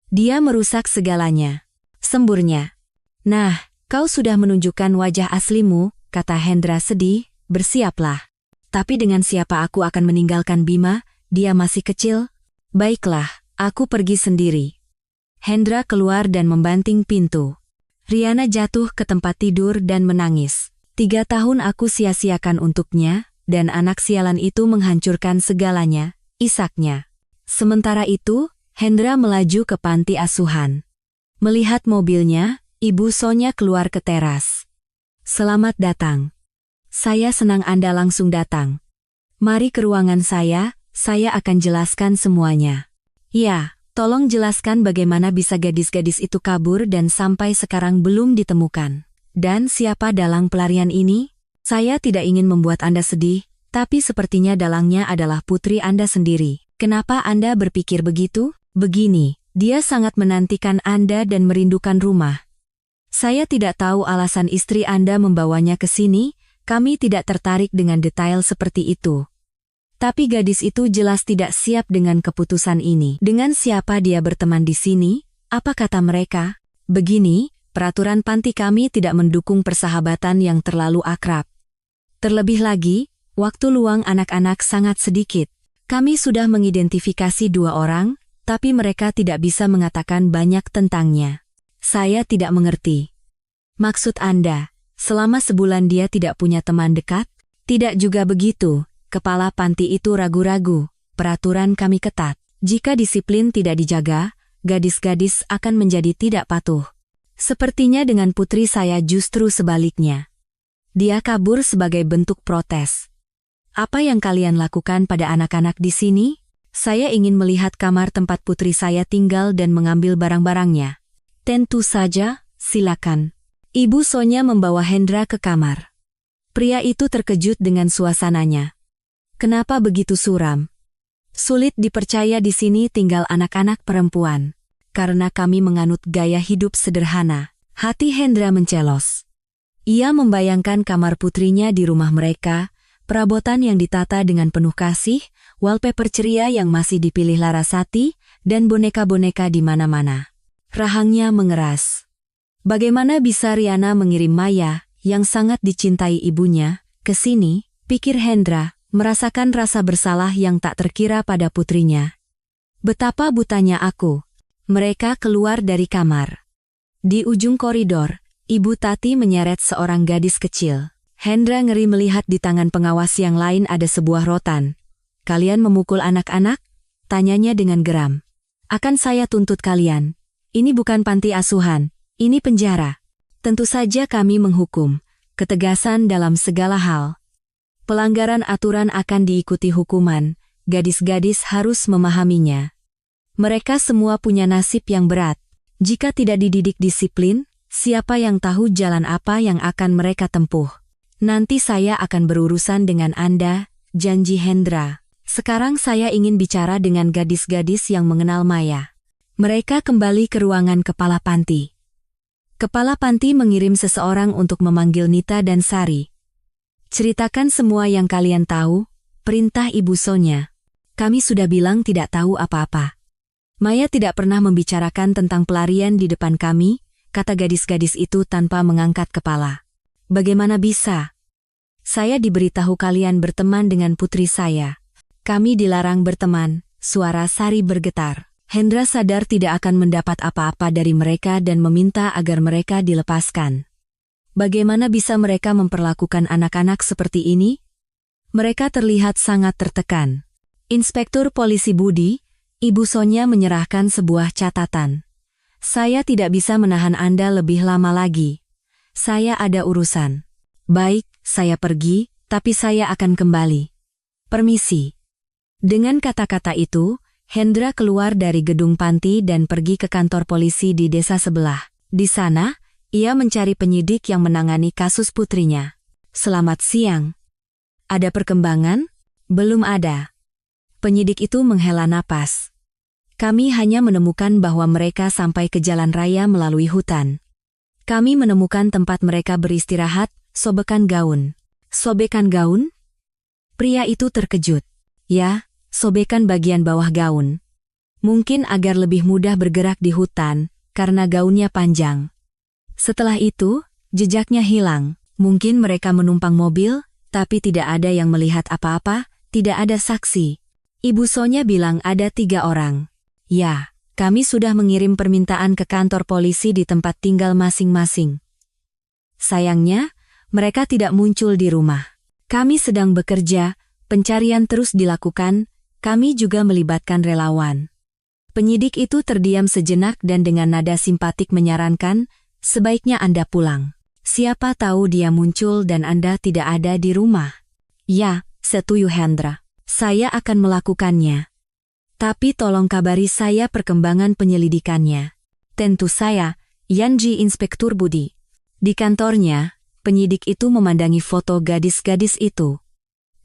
Dia merusak segalanya. Semburnya. Nah, kau sudah menunjukkan wajah aslimu, kata Hendra sedih, bersiaplah. Tapi dengan siapa aku akan meninggalkan Bima, dia masih kecil? Baiklah, aku pergi sendiri. Hendra keluar dan membanting pintu. Riana jatuh ke tempat tidur dan menangis. 3 tahun aku sia-siakan untuknya, dan anak sialan itu menghancurkan segalanya, isaknya. Sementara itu, Hendra melaju ke panti asuhan. Melihat mobilnya, Ibu Sonya keluar ke teras. Selamat datang. Saya senang Anda langsung datang. Mari ke ruangan saya akan jelaskan semuanya. Ya, tolong jelaskan bagaimana bisa gadis-gadis itu kabur dan sampai sekarang belum ditemukan. Dan siapa dalang pelarian ini? Saya tidak ingin membuat Anda sedih, tapi sepertinya dalangnya adalah putri Anda sendiri. Kenapa Anda berpikir begitu? Begini, dia sangat menantikan Anda dan merindukan rumah. Saya tidak tahu alasan istri Anda membawanya ke sini, kami tidak tertarik dengan detail seperti itu. Tapi gadis itu jelas tidak siap dengan keputusan ini. Dengan siapa dia berteman di sini? Apa kata mereka? Begini, peraturan panti kami tidak mendukung persahabatan yang terlalu akrab. Terlebih lagi, waktu luang anak-anak sangat sedikit. Kami sudah mengidentifikasi 2 orang, tapi mereka tidak bisa mengatakan banyak tentangnya. Saya tidak mengerti. Maksud Anda, selama sebulan dia tidak punya teman dekat? Tidak juga begitu, kepala panti itu ragu-ragu. Peraturan kami ketat. Jika disiplin tidak dijaga, gadis-gadis akan menjadi tidak patuh. Sepertinya dengan putri saya justru sebaliknya. Dia kabur sebagai bentuk protes. Apa yang kalian lakukan pada anak-anak di sini? Saya ingin melihat kamar tempat putri saya tinggal dan mengambil barang-barangnya. Tentu saja, silakan. Ibu Sonya membawa Hendra ke kamar. Pria itu terkejut dengan suasananya. Kenapa begitu suram? Sulit dipercaya di sini tinggal anak-anak perempuan. Karena kami menganut gaya hidup sederhana. Hati Hendra mencelos. Ia membayangkan kamar putrinya di rumah mereka, perabotan yang ditata dengan penuh kasih, wallpaper ceria yang masih dipilih Larasati, dan boneka-boneka di mana-mana. Rahangnya mengeras. Bagaimana bisa Riana mengirim Maya, yang sangat dicintai ibunya, ke sini, pikir Hendra, merasakan rasa bersalah yang tak terkira pada putrinya. Betapa butanya aku. Mereka keluar dari kamar. Di ujung koridor, Ibu Tati menyeret seorang gadis kecil. Hendra ngeri melihat di tangan pengawas yang lain ada sebuah rotan. Kalian memukul anak-anak? Tanyanya dengan geram. Akan saya tuntut kalian. Ini bukan panti asuhan. Ini penjara. Tentu saja kami menghukum. Ketegasan dalam segala hal. Pelanggaran aturan akan diikuti hukuman. Gadis-gadis harus memahaminya. Mereka semua punya nasib yang berat. Jika tidak dididik disiplin, siapa yang tahu jalan apa yang akan mereka tempuh. Nanti saya akan berurusan dengan Anda, janji Hendra. Sekarang saya ingin bicara dengan gadis-gadis yang mengenal Maya. Mereka kembali ke ruangan kepala panti. Kepala panti mengirim seseorang untuk memanggil Nita dan Sari. Ceritakan semua yang kalian tahu, perintah Ibu Sonya. Kami sudah bilang tidak tahu apa-apa. Maya tidak pernah membicarakan tentang pelarian di depan kami, kata gadis-gadis itu tanpa mengangkat kepala. Bagaimana bisa? Saya diberitahu kalian berteman dengan putri saya. Kami dilarang berteman, suara Sari bergetar. Hendra sadar tidak akan mendapat apa-apa dari mereka dan meminta agar mereka dilepaskan. Bagaimana bisa mereka memperlakukan anak-anak seperti ini? Mereka terlihat sangat tertekan. Inspektur Polisi Budi, Ibu Sonya menyerahkan sebuah catatan. Saya tidak bisa menahan Anda lebih lama lagi. Saya ada urusan. Baik, saya pergi, tapi saya akan kembali. Permisi. Dengan kata-kata itu, Hendra keluar dari gedung panti dan pergi ke kantor polisi di desa sebelah. Di sana, ia mencari penyidik yang menangani kasus putrinya. Selamat siang. Ada perkembangan? Belum ada. Penyidik itu menghela napas. Kami hanya menemukan bahwa mereka sampai ke jalan raya melalui hutan. Kami menemukan tempat mereka beristirahat, sobekan gaun. Sobekan gaun? Pria itu terkejut. Ya, sobekan bagian bawah gaun. Mungkin agar lebih mudah bergerak di hutan, karena gaunnya panjang. Setelah itu, jejaknya hilang. Mungkin mereka menumpang mobil, tapi tidak ada yang melihat apa-apa, tidak ada saksi. Ibu Sonya bilang ada 3 orang. Ya, kami sudah mengirim permintaan ke kantor polisi di tempat tinggal masing-masing. Sayangnya, mereka tidak muncul di rumah. Kami sedang bekerja, pencarian terus dilakukan, kami juga melibatkan relawan. Penyidik itu terdiam sejenak dan dengan nada simpatik menyarankan, sebaiknya Anda pulang. Siapa tahu dia muncul dan Anda tidak ada di rumah. Ya, setuju Hendra. Saya akan melakukannya. Tapi tolong kabari saya perkembangan penyelidikannya. Tentu saya, Yanji Inspektur Budi. Di kantornya, penyidik itu memandangi foto gadis-gadis itu.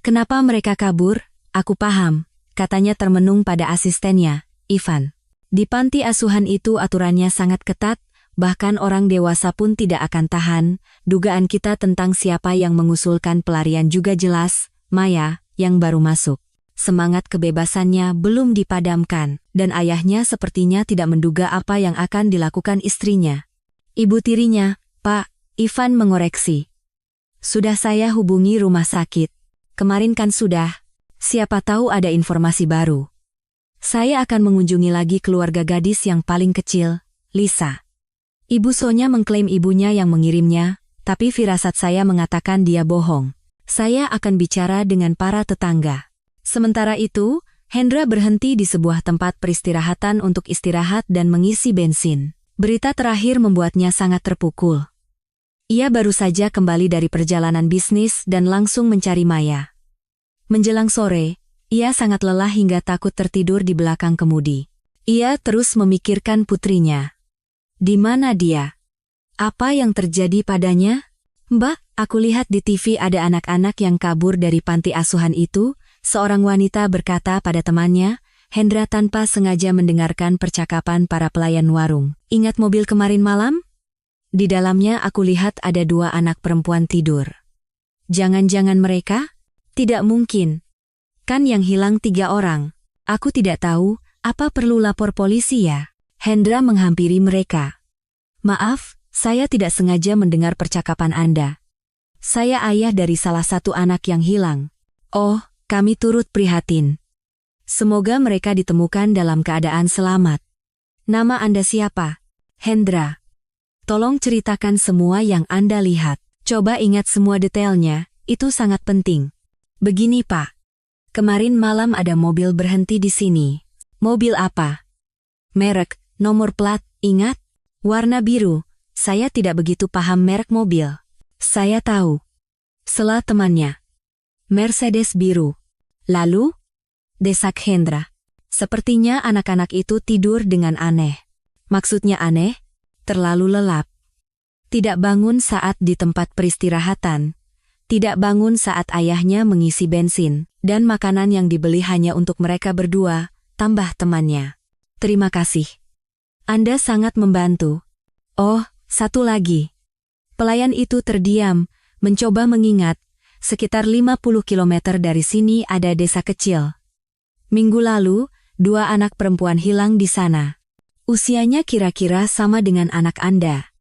Kenapa mereka kabur? Aku paham, katanya termenung pada asistennya, Ivan. Di panti asuhan itu aturannya sangat ketat, bahkan orang dewasa pun tidak akan tahan. Dugaan kita tentang siapa yang mengusulkan pelarian juga jelas, Maya, yang baru masuk. Semangat kebebasannya belum dipadamkan, dan ayahnya sepertinya tidak menduga apa yang akan dilakukan istrinya. Ibu tirinya, Pak, Ivan mengoreksi. Sudah saya hubungi rumah sakit. Kemarin kan sudah. Siapa tahu ada informasi baru. Saya akan mengunjungi lagi keluarga gadis yang paling kecil, Lisa. Ibu Sonya mengklaim ibunya yang mengirimnya, tapi firasat saya mengatakan dia bohong. Saya akan bicara dengan para tetangga. Sementara itu, Hendra berhenti di sebuah tempat peristirahatan untuk istirahat dan mengisi bensin. Berita terakhir membuatnya sangat terpukul. Ia baru saja kembali dari perjalanan bisnis dan langsung mencari Maya. Menjelang sore, ia sangat lelah hingga takut tertidur di belakang kemudi. Ia terus memikirkan putrinya. Di mana dia? Apa yang terjadi padanya? Mbak, aku lihat di TV ada anak-anak yang kabur dari panti asuhan itu, seorang wanita berkata pada temannya. Hendra tanpa sengaja mendengarkan percakapan para pelayan warung. Ingat mobil kemarin malam? Di dalamnya aku lihat ada 2 anak perempuan tidur. Jangan-jangan mereka? Tidak mungkin. Kan yang hilang 3 orang. Aku tidak tahu, apa perlu lapor polisi ya? Hendra menghampiri mereka. Maaf, saya tidak sengaja mendengar percakapan Anda. Saya ayah dari salah satu anak yang hilang. Oh, kami turut prihatin. Semoga mereka ditemukan dalam keadaan selamat. Nama Anda siapa? Hendra. Tolong ceritakan semua yang Anda lihat. Coba ingat semua detailnya, itu sangat penting. Begini Pak. Kemarin malam ada mobil berhenti di sini. Mobil apa? Merek, nomor plat, ingat? Warna biru. Saya tidak begitu paham merek mobil. Saya tahu. Sela temannya. Mercedes biru. Lalu? Desak Hendra. Sepertinya anak-anak itu tidur dengan aneh. Maksudnya aneh, terlalu lelap. Tidak bangun saat di tempat peristirahatan. Tidak bangun saat ayahnya mengisi bensin, dan makanan yang dibeli hanya untuk mereka berdua, tambah temannya. Terima kasih. Anda sangat membantu. Oh, satu lagi. Pelayan itu terdiam, mencoba mengingat, sekitar 50 km dari sini ada desa kecil. Minggu lalu, 2 anak perempuan hilang di sana. Usianya kira-kira sama dengan anak Anda.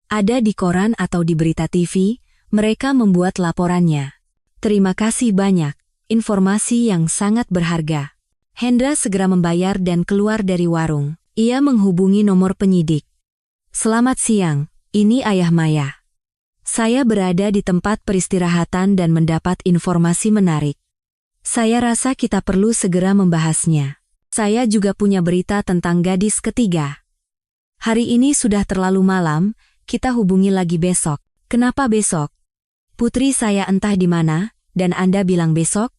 Ada di koran atau di berita TV, mereka membuat laporannya. Terima kasih banyak, informasi yang sangat berharga. Hendra segera membayar dan keluar dari warung. Ia menghubungi nomor penyidik. Selamat siang, ini Ayah Maya. Saya berada di tempat peristirahatan dan mendapat informasi menarik. Saya rasa kita perlu segera membahasnya. Saya juga punya berita tentang gadis ketiga. Hari ini sudah terlalu malam, kita hubungi lagi besok. Kenapa besok? Putri saya entah di mana, dan Anda bilang besok?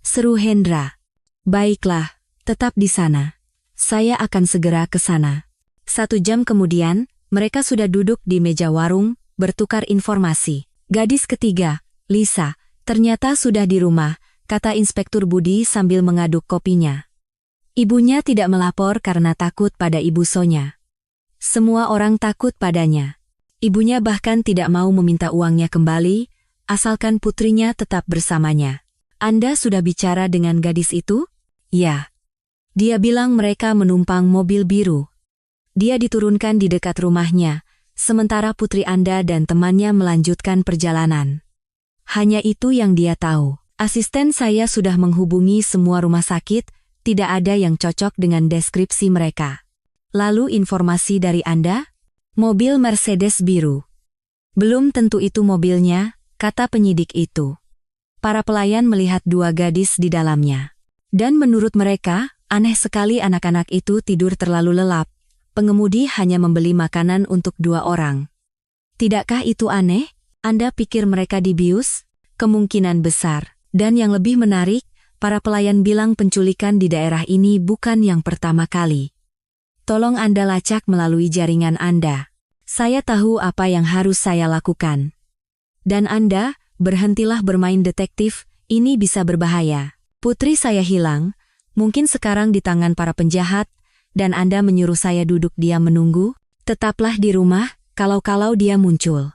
Seru Hendra. Baiklah, tetap di sana. Saya akan segera ke sana. 1 jam kemudian, mereka sudah duduk di meja warung, bertukar informasi. Gadis ketiga, Lisa, ternyata sudah di rumah, kata Inspektur Budi sambil mengaduk kopinya. Ibunya tidak melapor karena takut pada Ibu Sonya. Semua orang takut padanya. Ibunya bahkan tidak mau meminta uangnya kembali, asalkan putrinya tetap bersamanya. Anda sudah bicara dengan gadis itu? Ya. Dia bilang mereka menumpang mobil biru. Dia diturunkan di dekat rumahnya, sementara putri Anda dan temannya melanjutkan perjalanan. Hanya itu yang dia tahu. Asisten saya sudah menghubungi semua rumah sakit, tidak ada yang cocok dengan deskripsi mereka. Lalu informasi dari Anda? Mobil Mercedes biru. Belum tentu itu mobilnya, kata penyidik itu. Para pelayan melihat 2 gadis di dalamnya. Dan menurut mereka, aneh sekali anak-anak itu tidur terlalu lelap. Pengemudi hanya membeli makanan untuk 2 orang. Tidakkah itu aneh? Anda pikir mereka dibius? Kemungkinan besar. Dan yang lebih menarik, para pelayan bilang penculikan di daerah ini bukan yang pertama kali. Tolong Anda lacak melalui jaringan Anda. Saya tahu apa yang harus saya lakukan. Dan Anda, berhentilah bermain detektif, ini bisa berbahaya. Putri saya hilang, mungkin sekarang di tangan para penjahat, dan Anda menyuruh saya duduk diam menunggu? Tetaplah di rumah, kalau-kalau dia muncul.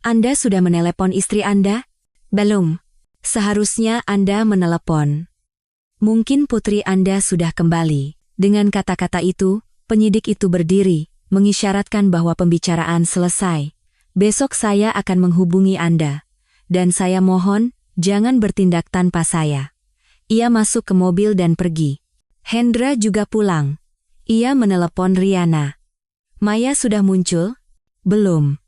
Anda sudah menelepon istri Anda? Belum. Seharusnya Anda menelepon. Mungkin putri Anda sudah kembali. Dengan kata-kata itu, penyidik itu berdiri, mengisyaratkan bahwa pembicaraan selesai. Besok saya akan menghubungi Anda. Dan saya mohon, jangan bertindak tanpa saya. Ia masuk ke mobil dan pergi. Hendra juga pulang. Ia menelepon Riana. Maya sudah muncul? Belum.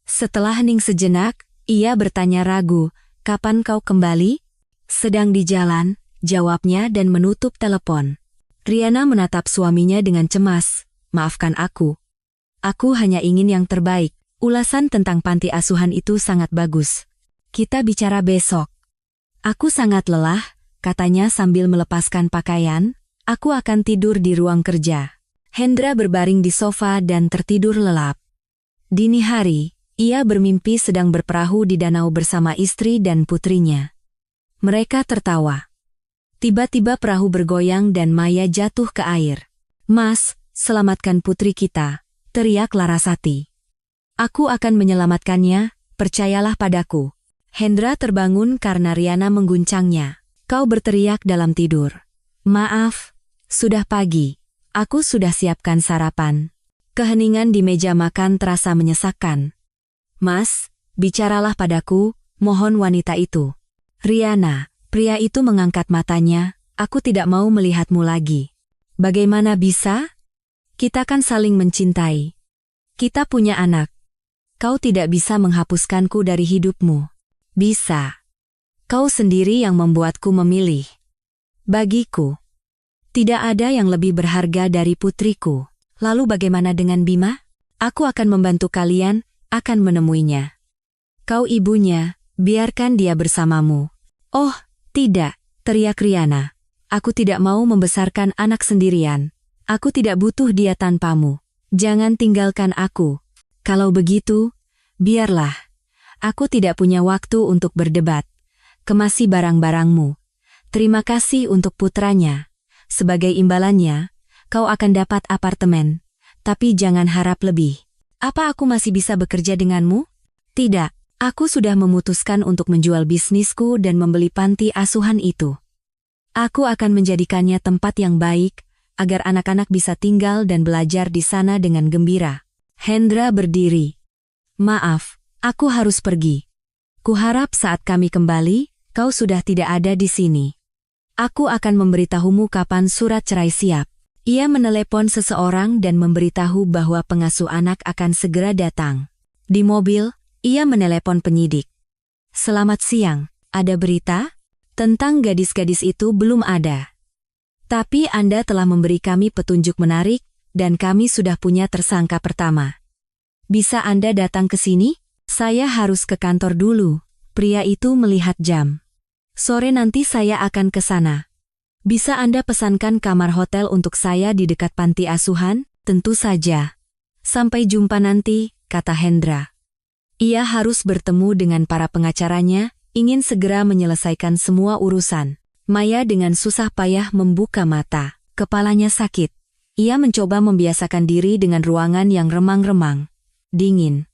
Setelah hening sejenak, ia bertanya ragu, kapan kau kembali? Sedang di jalan, jawabnya dan menutup telepon. Riana menatap suaminya dengan cemas. Maafkan aku. Aku hanya ingin yang terbaik. Ulasan tentang panti asuhan itu sangat bagus. Kita bicara besok. Aku sangat lelah, katanya sambil melepaskan pakaian. Aku akan tidur di ruang kerja. Hendra berbaring di sofa dan tertidur lelap. Dini hari, ia bermimpi sedang berperahu di danau bersama istri dan putrinya. Mereka tertawa. Tiba-tiba perahu bergoyang dan Maya jatuh ke air. Mas, selamatkan putri kita, teriak Larasati. Aku akan menyelamatkannya, percayalah padaku. Hendra terbangun karena Riana mengguncangnya. Kau berteriak dalam tidur. Maaf, sudah pagi. Aku sudah siapkan sarapan. Keheningan di meja makan terasa menyesakkan. Mas, bicaralah padaku, mohon wanita itu. Riana, pria itu mengangkat matanya, aku tidak mau melihatmu lagi. Bagaimana bisa? Kita kan saling mencintai. Kita punya anak. Kau tidak bisa menghapuskanku dari hidupmu. Bisa. Kau sendiri yang membuatku memilih. Bagiku, tidak ada yang lebih berharga dari putriku. Lalu bagaimana dengan Bima? Aku akan membantu kalian, akan menemuinya. Kau ibunya, biarkan dia bersamamu. Oh, tidak, teriak Riana. Aku tidak mau membesarkan anak sendirian. Aku tidak butuh dia tanpamu. Jangan tinggalkan aku. Kalau begitu, biarlah. Aku tidak punya waktu untuk berdebat. Kemasi barang-barangmu. Terima kasih untuk putranya. Sebagai imbalannya, kau akan dapat apartemen. Tapi jangan harap lebih. Apa aku masih bisa bekerja denganmu? Tidak, aku sudah memutuskan untuk menjual bisnisku dan membeli panti asuhan itu. Aku akan menjadikannya tempat yang baik, agar anak-anak bisa tinggal dan belajar di sana dengan gembira. Hendra berdiri. Maaf, aku harus pergi. Kuharap saat kami kembali, kau sudah tidak ada di sini. Aku akan memberitahumu kapan surat cerai siap. Ia menelepon seseorang dan memberitahu bahwa pengasuh anak akan segera datang. Di mobil, ia menelepon penyidik. Selamat siang, ada berita? Tentang gadis-gadis itu belum ada. Tapi Anda telah memberi kami petunjuk menarik, dan kami sudah punya tersangka pertama. Bisa Anda datang ke sini? Saya harus ke kantor dulu. Pria itu melihat jam. Sore nanti saya akan ke sana. Bisa Anda pesankan kamar hotel untuk saya di dekat panti asuhan? Tentu saja. Sampai jumpa nanti, kata Hendra. Ia harus bertemu dengan para pengacaranya, ingin segera menyelesaikan semua urusan. Maya dengan susah payah membuka mata. Kepalanya sakit. Ia mencoba membiasakan diri dengan ruangan yang remang-remang. Dingin.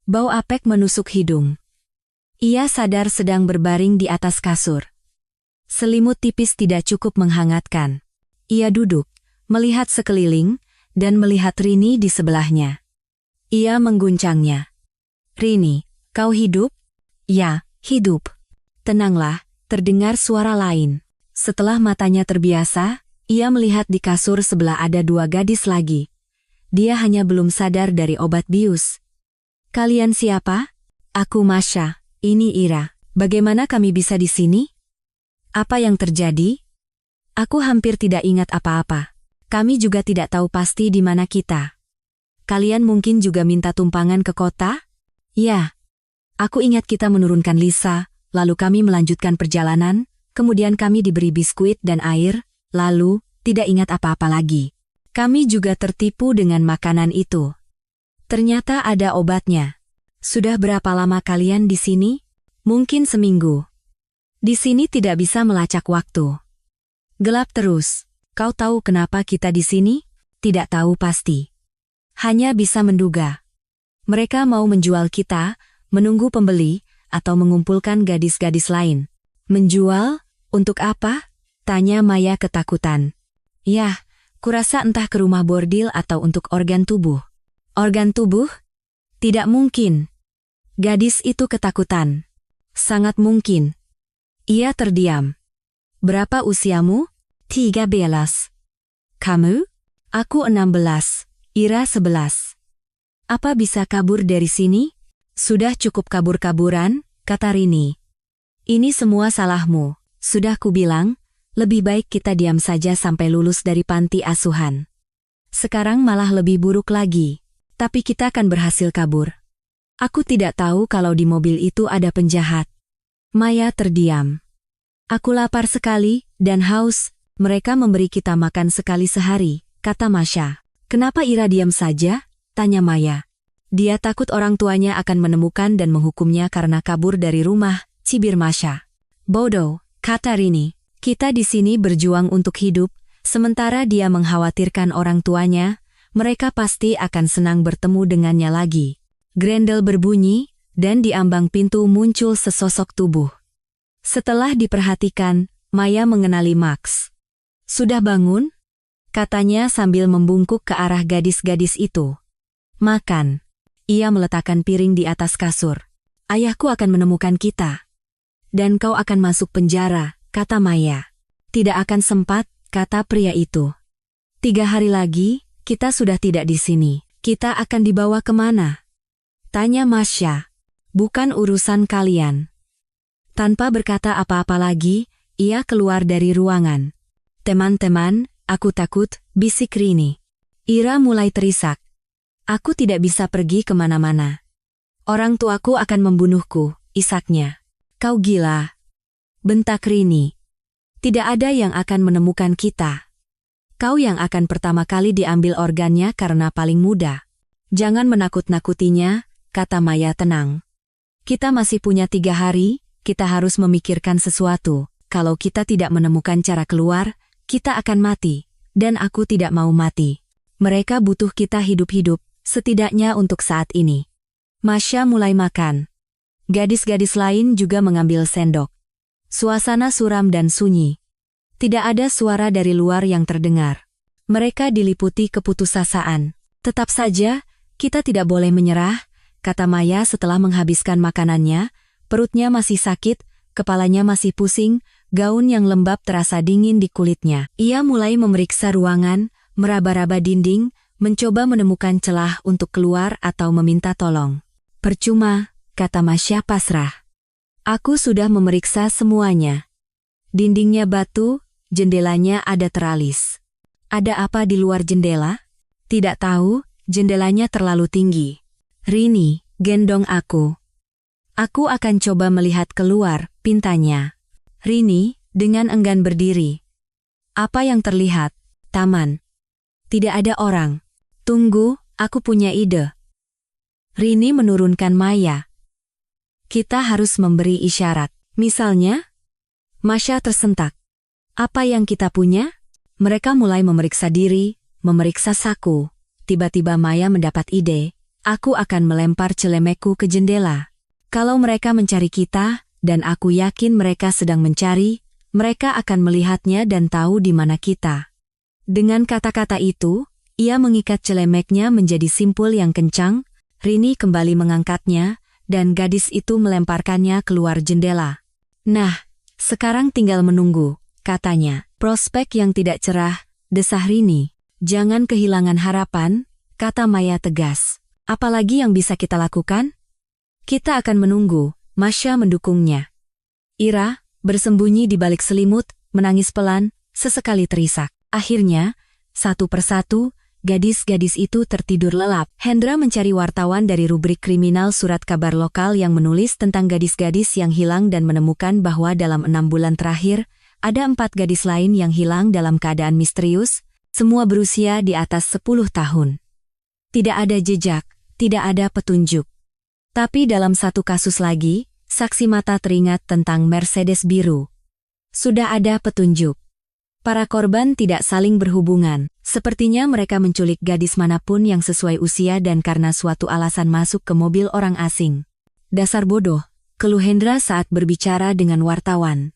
Bau apek menusuk hidung. Ia sadar sedang berbaring di atas kasur. Selimut tipis tidak cukup menghangatkan. Ia duduk, melihat sekeliling, dan melihat Rini di sebelahnya. Ia mengguncangnya. Rini, kau hidup? Ya, hidup. Tenanglah, terdengar suara lain. Setelah matanya terbiasa, ia melihat di kasur sebelah ada dua gadis lagi. Dia hanya belum sadar dari obat bius. Kalian siapa? Aku Masha, ini Ira. Bagaimana kami bisa di sini? Apa yang terjadi? Aku hampir tidak ingat apa-apa. Kami juga tidak tahu pasti di mana kita. Kalian mungkin juga minta tumpangan ke kota? Ya. Aku ingat kita menurunkan Lisa, lalu kami melanjutkan perjalanan, kemudian kami diberi biskuit dan air, lalu tidak ingat apa-apa lagi. Kami juga tertipu dengan makanan itu. Ternyata ada obatnya. Sudah berapa lama kalian di sini? Mungkin seminggu. Di sini tidak bisa melacak waktu. Gelap terus. Kau tahu kenapa kita di sini? Tidak tahu pasti. Hanya bisa menduga. Mereka mau menjual kita, menunggu pembeli, atau mengumpulkan gadis-gadis lain. Menjual? Untuk apa? Tanya Maya ketakutan. Yah, kurasa entah ke rumah bordil atau untuk organ tubuh. Organ tubuh? Tidak mungkin. Gadis itu ketakutan. Sangat mungkin. Ia terdiam. Berapa usiamu? 13. Kamu? Aku 16. Ira 11. Apa bisa kabur dari sini? Sudah cukup kabur-kaburan, kata Rini. Ini semua salahmu. Sudah kubilang, lebih baik kita diam saja sampai lulus dari panti asuhan. Sekarang malah lebih buruk lagi. Tapi kita akan berhasil kabur. Aku tidak tahu kalau di mobil itu ada penjahat. Maya terdiam. Aku lapar sekali, dan haus. Mereka memberi kita makan sekali sehari, kata Masha. Kenapa Ira diam saja? Tanya Maya. Dia takut orang tuanya akan menemukan dan menghukumnya karena kabur dari rumah, cibir Masha. Bodoh, kata Rini. Kita di sini berjuang untuk hidup, sementara dia mengkhawatirkan orang tuanya, mereka pasti akan senang bertemu dengannya lagi. Grendel berbunyi, dan di ambang pintu muncul sesosok tubuh. Setelah diperhatikan, Maya mengenali Max. Sudah bangun? Katanya sambil membungkuk ke arah gadis-gadis itu. Makan. Ia meletakkan piring di atas kasur. Ayahku akan menemukan kita. Dan kau akan masuk penjara, kata Maya. Tidak akan sempat, kata pria itu. 3 hari lagi, kita sudah tidak di sini. Kita akan dibawa kemana? Tanya Masha. Bukan urusan kalian. Tanpa berkata apa-apa lagi, ia keluar dari ruangan. Teman-teman, aku takut, bisik Rini. Ira mulai terisak. Aku tidak bisa pergi kemana-mana. Orang tuaku akan membunuhku, isaknya. Kau gila. Bentak Rini. Tidak ada yang akan menemukan kita. Kau yang akan pertama kali diambil organnya karena paling muda. Jangan menakut-nakutinya, kata Maya tenang. Kita masih punya 3 hari, kita harus memikirkan sesuatu. Kalau kita tidak menemukan cara keluar, kita akan mati. Dan aku tidak mau mati. Mereka butuh kita hidup-hidup, setidaknya untuk saat ini. Masya mulai makan. Gadis-gadis lain juga mengambil sendok. Suasana suram dan sunyi. Tidak ada suara dari luar yang terdengar. Mereka diliputi keputusasaan. Tetap saja, kita tidak boleh menyerah, kata Maya setelah menghabiskan makanannya. Perutnya masih sakit, kepalanya masih pusing, gaun yang lembab terasa dingin di kulitnya. Ia mulai memeriksa ruangan, meraba-raba dinding, mencoba menemukan celah untuk keluar atau meminta tolong. Percuma, kata Masya pasrah. Aku sudah memeriksa semuanya. Dindingnya batu, jendelanya ada teralis. Ada apa di luar jendela? Tidak tahu, jendelanya terlalu tinggi. Rini, gendong aku. Aku akan coba melihat keluar, pintanya. Rini, dengan enggan berdiri. Apa yang terlihat? Taman. Tidak ada orang. Tunggu, aku punya ide. Rini menurunkan Maya. Kita harus memberi isyarat. Misalnya? Masya tersentak. Apa yang kita punya? Mereka mulai memeriksa diri, memeriksa saku. Tiba-tiba Maya mendapat ide. Aku akan melempar celemekku ke jendela. Kalau mereka mencari kita, dan aku yakin mereka sedang mencari, mereka akan melihatnya dan tahu di mana kita. Dengan kata-kata itu, ia mengikat celemeknya menjadi simpul yang kencang. Rini kembali mengangkatnya, dan gadis itu melemparkannya keluar jendela. Nah, sekarang tinggal menunggu, katanya. Prospek yang tidak cerah, desah Rini. Jangan kehilangan harapan, kata Maya tegas. Apalagi yang bisa kita lakukan? Kita akan menunggu, Masya mendukungnya. Ira, bersembunyi di balik selimut, menangis pelan, sesekali terisak. Akhirnya, satu persatu, gadis-gadis itu tertidur lelap. Hendra mencari wartawan dari rubrik kriminal surat kabar lokal yang menulis tentang gadis-gadis yang hilang dan menemukan bahwa dalam 6 bulan terakhir, ada 4 gadis lain yang hilang dalam keadaan misterius, semua berusia di atas 10 tahun. Tidak ada jejak, tidak ada petunjuk. Tapi dalam satu kasus lagi, saksi mata teringat tentang Mercedes biru. Sudah ada petunjuk. Para korban tidak saling berhubungan. Sepertinya mereka menculik gadis manapun yang sesuai usia dan karena suatu alasan masuk ke mobil orang asing. Dasar bodoh, keluh Hendra saat berbicara dengan wartawan.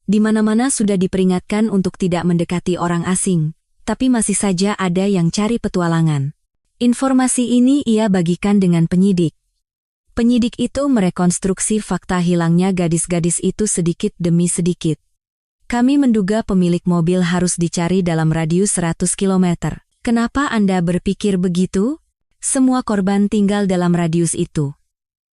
Di mana-mana sudah diperingatkan untuk tidak mendekati orang asing, tapi masih saja ada yang cari petualangan. Informasi ini ia bagikan dengan penyidik. Penyidik itu merekonstruksi fakta hilangnya gadis-gadis itu sedikit demi sedikit. Kami menduga pemilik mobil harus dicari dalam radius 100 km. Kenapa Anda berpikir begitu? Semua korban tinggal dalam radius itu.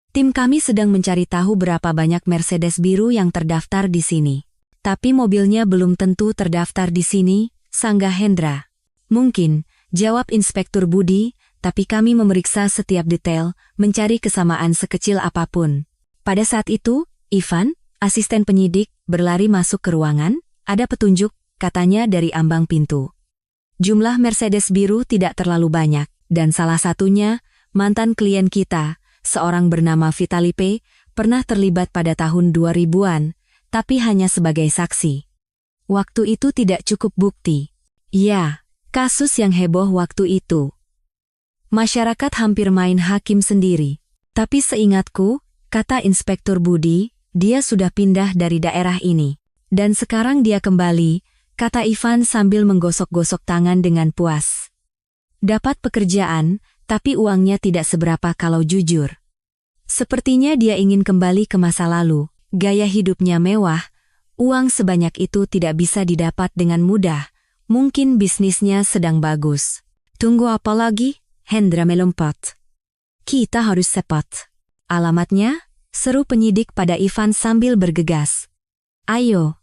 Tim kami sedang mencari tahu berapa banyak Mercedes biru yang terdaftar di sini. Tapi mobilnya belum tentu terdaftar di sini, sanggah Hendra. Mungkin, jawab Inspektur Budi, tapi kami memeriksa setiap detail, mencari kesamaan sekecil apapun. Pada saat itu, Ivan, asisten penyidik, berlari masuk ke ruangan. Ada petunjuk, katanya dari ambang pintu. Jumlah Mercedes biru tidak terlalu banyak, dan salah satunya, mantan klien kita, seorang bernama Vitalipe, pernah terlibat pada tahun 2000-an, tapi hanya sebagai saksi. Waktu itu tidak cukup bukti. Ya, kasus yang heboh waktu itu. Masyarakat hampir main hakim sendiri. Tapi seingatku, kata Inspektur Budi, dia sudah pindah dari daerah ini. Dan sekarang dia kembali, kata Ivan sambil menggosok-gosok tangan dengan puas. Dapat pekerjaan, tapi uangnya tidak seberapa kalau jujur. Sepertinya dia ingin kembali ke masa lalu. Gaya hidupnya mewah, uang sebanyak itu tidak bisa didapat dengan mudah. Mungkin bisnisnya sedang bagus. Tunggu apa lagi? Hendra melompat. Kita harus cepat. Alamatnya? Seru penyidik pada Ivan sambil bergegas. Ayo.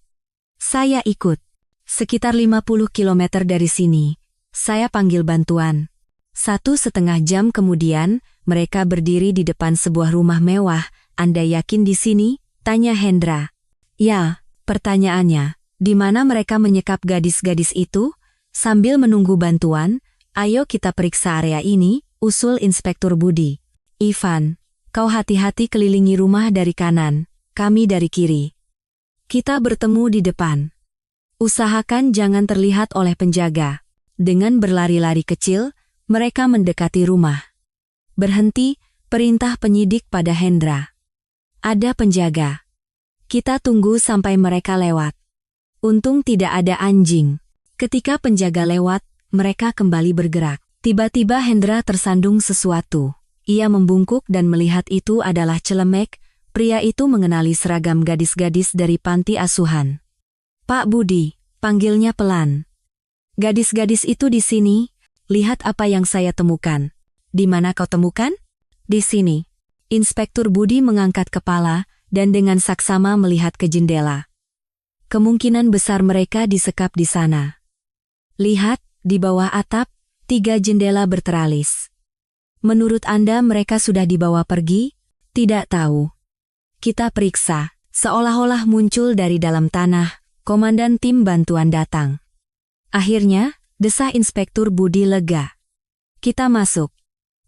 Saya ikut. Sekitar 50 km dari sini. Saya panggil bantuan. 1,5 jam kemudian, mereka berdiri di depan sebuah rumah mewah. Anda yakin di sini? Tanya Hendra. Ya, pertanyaannya. Di mana mereka menyekap gadis-gadis itu? Sambil menunggu bantuan, ayo kita periksa area ini, usul Inspektur Budi. Ivan, kau hati-hati kelilingi rumah dari kanan, kami dari kiri. Kita bertemu di depan. Usahakan jangan terlihat oleh penjaga. Dengan berlari-lari kecil, mereka mendekati rumah. Berhenti, perintah penyidik pada Hendra. Ada penjaga. Kita tunggu sampai mereka lewat. Untung tidak ada anjing. Ketika penjaga lewat, mereka kembali bergerak. Tiba-tiba Hendra tersandung sesuatu. Ia membungkuk dan melihat itu adalah Celemek. Pria itu mengenali seragam gadis-gadis dari panti asuhan. Pak Budi, panggilnya pelan. Gadis-gadis itu di sini, lihat apa yang saya temukan. Di mana kau temukan? Di sini. Inspektur Budi mengangkat kepala dan dengan saksama melihat ke jendela. Kemungkinan besar mereka disekap di sana. Lihat, di bawah atap, 3 jendela berteralis. Menurut Anda mereka sudah dibawa pergi? Tidak tahu. Kita periksa, seolah-olah muncul dari dalam tanah, komandan tim bantuan datang. Akhirnya, desah Inspektur Budi lega. Kita masuk.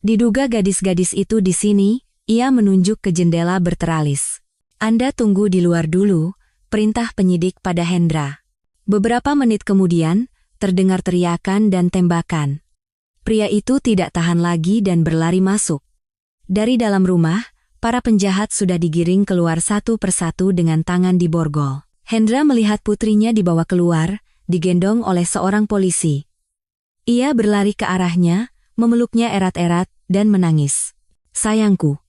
Diduga gadis-gadis itu di sini, ia menunjuk ke jendela berteralis. Anda tunggu di luar dulu, perintah penyidik pada Hendra. Beberapa menit kemudian, terdengar teriakan dan tembakan. Pria itu tidak tahan lagi dan berlari masuk. Dari dalam rumah, para penjahat sudah digiring keluar satu persatu dengan tangan diborgol. Hendra melihat putrinya dibawa keluar, digendong oleh seorang polisi. Ia berlari ke arahnya, memeluknya erat-erat, dan menangis. Sayangku,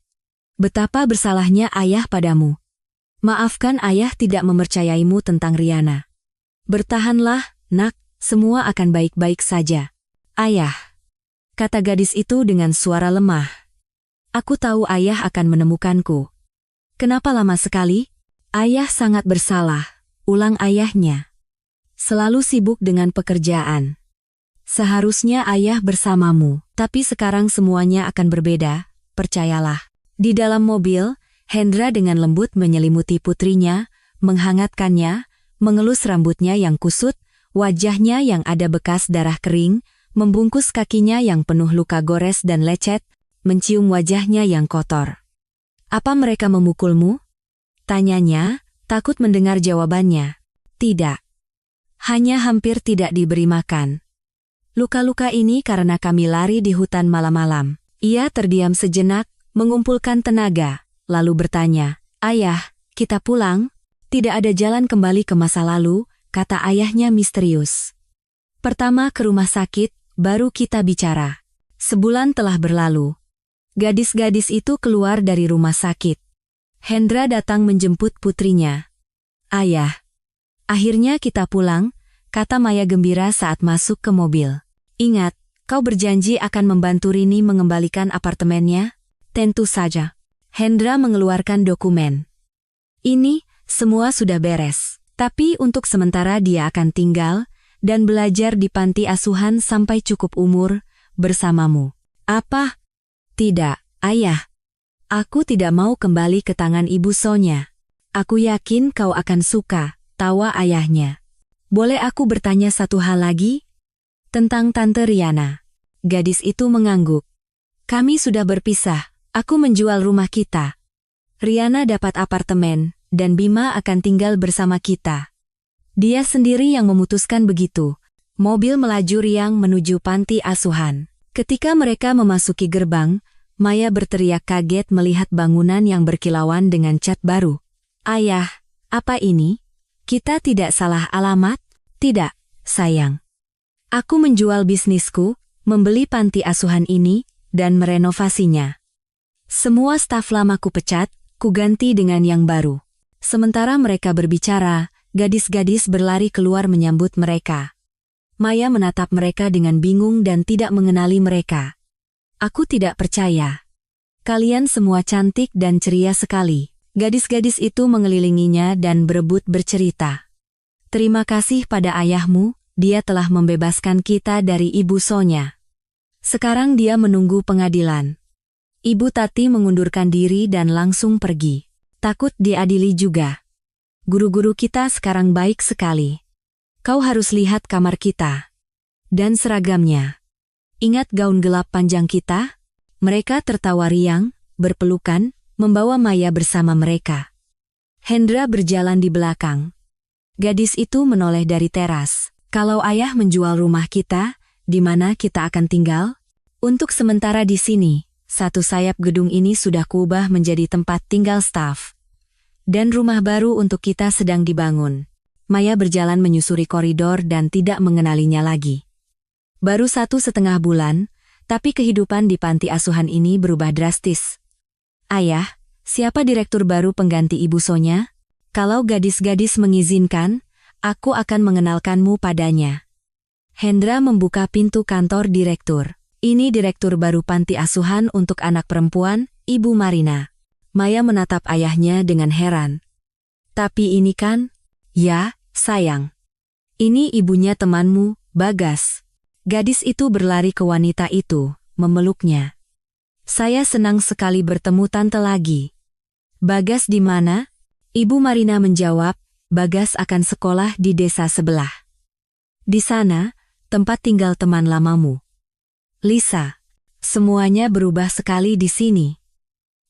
betapa bersalahnya ayah padamu. Maafkan ayah tidak mempercayaimu tentang Riana. Bertahanlah, nak, semua akan baik-baik saja. Ayah, kata gadis itu dengan suara lemah. Aku tahu ayah akan menemukanku. Kenapa lama sekali? Ayah sangat bersalah, ulang ayahnya. Selalu sibuk dengan pekerjaan. Seharusnya ayah bersamamu, tapi sekarang semuanya akan berbeda, percayalah. Di dalam mobil, Hendra dengan lembut menyelimuti putrinya, menghangatkannya, mengelus rambutnya yang kusut, wajahnya yang ada bekas darah kering, membungkus kakinya yang penuh luka gores dan lecet, mencium wajahnya yang kotor. Apa mereka memukulmu? Tanyanya, takut mendengar jawabannya. Tidak. Hanya hampir tidak diberi makan. Luka-luka ini karena kami lari di hutan malam-malam. Ia terdiam sejenak, mengumpulkan tenaga. Lalu bertanya, ayah, kita pulang? Tidak ada jalan kembali ke masa lalu, kata ayahnya misterius. Pertama ke rumah sakit, baru kita bicara. Sebulan telah berlalu. Gadis-gadis itu keluar dari rumah sakit. Hendra datang menjemput putrinya. Ayah, akhirnya kita pulang, kata Maya gembira saat masuk ke mobil. Ingat, kau berjanji akan membantu Rini mengembalikan apartemennya? Tentu saja. Hendra mengeluarkan dokumen. Ini, semua sudah beres. Tapi untuk sementara dia akan tinggal dan belajar di panti asuhan sampai cukup umur bersamamu. Apa? Tidak, ayah. Aku tidak mau kembali ke tangan ibu Sonya. Aku yakin kau akan suka, tawa ayahnya. Boleh aku bertanya satu hal lagi? Tentang Tante Riana. Gadis itu mengangguk. Kami sudah berpisah. Aku menjual rumah kita. Riana dapat apartemen, dan Bima akan tinggal bersama kita. Dia sendiri yang memutuskan begitu. Mobil melaju riang menuju panti asuhan. Ketika mereka memasuki gerbang, Maya berteriak kaget melihat bangunan yang berkilauan dengan cat baru. Ayah, apa ini? Kita tidak salah alamat? Tidak, sayang. Aku menjual bisnisku, membeli panti asuhan ini, dan merenovasinya. Semua staf lama ku pecat, ku ganti dengan yang baru. Sementara mereka berbicara, gadis-gadis berlari keluar menyambut mereka. Maya menatap mereka dengan bingung dan tidak mengenali mereka. Aku tidak percaya. Kalian semua cantik dan ceria sekali. Gadis-gadis itu mengelilinginya dan berebut bercerita. Terima kasih pada ayahmu, dia telah membebaskan kita dari Ibu Sonya. Sekarang dia menunggu pengadilan. Ibu Tati mengundurkan diri dan langsung pergi. Takut diadili juga. Guru-guru kita sekarang baik sekali. Kau harus lihat kamar kita. Dan seragamnya. Ingat gaun gelap panjang kita? Mereka tertawa riang, berpelukan, membawa Maya bersama mereka. Hendra berjalan di belakang. Gadis itu menoleh dari teras. Kalau ayah menjual rumah kita, di mana kita akan tinggal? Untuk sementara di sini, satu sayap gedung ini sudah kuubah menjadi tempat tinggal staf. Dan rumah baru untuk kita sedang dibangun. Maya berjalan menyusuri koridor dan tidak mengenalinya lagi. Baru 1,5 bulan, tapi kehidupan di panti asuhan ini berubah drastis. Ayah, siapa direktur baru pengganti Ibu Sonya? Kalau gadis-gadis mengizinkan, aku akan mengenalkanmu padanya. Hendra membuka pintu kantor direktur. Ini direktur baru panti asuhan untuk anak perempuan, Ibu Marina. Maya menatap ayahnya dengan heran. Tapi ini kan? Ya, sayang. Ini ibunya temanmu, Bagas. Gadis itu berlari ke wanita itu, memeluknya. Saya senang sekali bertemu tante lagi. Bagas di mana? Ibu Marina menjawab, Bagas akan sekolah di desa sebelah. Di sana, tempat tinggal teman lamamu. Lisa, semuanya berubah sekali di sini.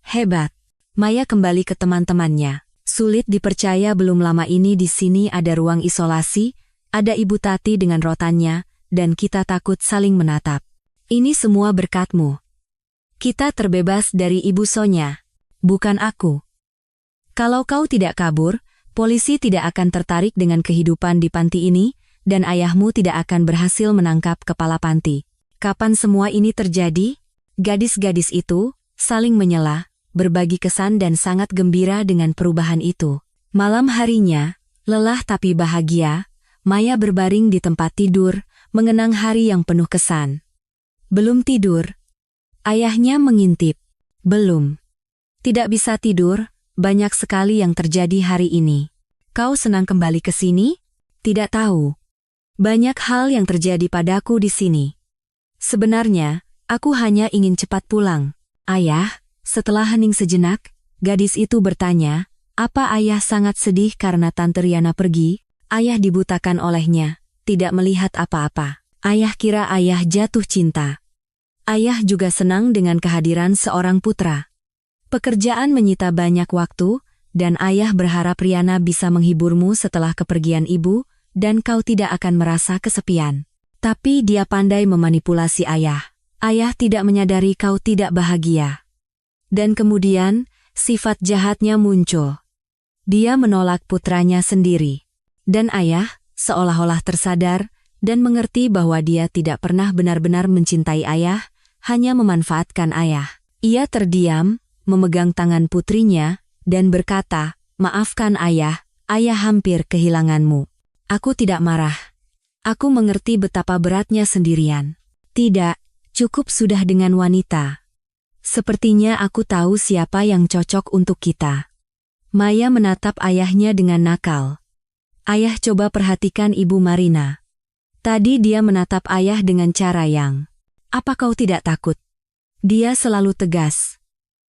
Hebat. Maya kembali ke teman-temannya. Sulit dipercaya belum lama ini di sini ada ruang isolasi, ada Ibu Tati dengan rotannya, dan kita takut saling menatap. Ini semua berkatmu. Kita terbebas dari Ibu Sonya, bukan aku. Kalau kau tidak kabur, polisi tidak akan tertarik dengan kehidupan di panti ini, dan ayahmu tidak akan berhasil menangkap kepala panti. Kapan semua ini terjadi? Gadis-gadis itu saling menyela, berbagi kesan dan sangat gembira dengan perubahan itu. Malam harinya, lelah tapi bahagia, Maya berbaring di tempat tidur, mengenang hari yang penuh kesan. Belum tidur. Ayahnya mengintip. Belum. Tidak bisa tidur, banyak sekali yang terjadi hari ini. Kau senang kembali ke sini? Tidak tahu. Banyak hal yang terjadi padaku di sini. Sebenarnya, aku hanya ingin cepat pulang. Ayah, setelah hening sejenak, gadis itu bertanya, apa ayah sangat sedih karena Tante Riana pergi? Ayah dibutakan olehnya. Tidak melihat apa-apa. Ayah kira ayah jatuh cinta. Ayah juga senang dengan kehadiran seorang putra. Pekerjaan menyita banyak waktu, dan ayah berharap Riana bisa menghiburmu setelah kepergian ibu, dan kau tidak akan merasa kesepian. Tapi dia pandai memanipulasi ayah. Ayah tidak menyadari kau tidak bahagia. Dan kemudian, sifat jahatnya muncul. Dia menolak putranya sendiri. Dan ayah, seolah-olah tersadar, dan mengerti bahwa dia tidak pernah benar-benar mencintai ayah, hanya memanfaatkan ayah. Ia terdiam, memegang tangan putrinya, dan berkata, maafkan ayah, ayah hampir kehilanganmu. Aku tidak marah. Aku mengerti betapa beratnya sendirian. Tidak, cukup sudah dengan wanita. Sepertinya aku tahu siapa yang cocok untuk kita. Maya menatap ayahnya dengan nakal. Ayah coba perhatikan Ibu Marina. Tadi dia menatap ayah dengan cara yang, apa kau tidak takut? Dia selalu tegas.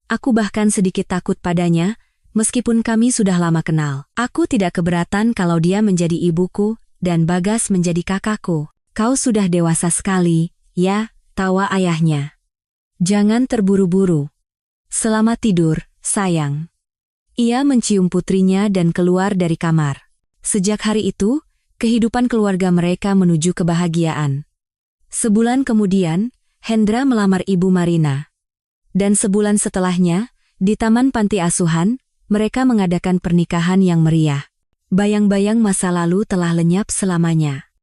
Aku bahkan sedikit takut padanya, meskipun kami sudah lama kenal. Aku tidak keberatan kalau dia menjadi ibuku, dan Bagas menjadi kakakku. Kau sudah dewasa sekali, ya, tawa ayahnya. Jangan terburu-buru. Selamat tidur, sayang. Ia mencium putrinya dan keluar dari kamar. Sejak hari itu, kehidupan keluarga mereka menuju kebahagiaan. Sebulan kemudian, Hendra melamar Ibu Marina. Dan sebulan setelahnya, di taman panti asuhan, mereka mengadakan pernikahan yang meriah. Bayang-bayang masa lalu telah lenyap selamanya.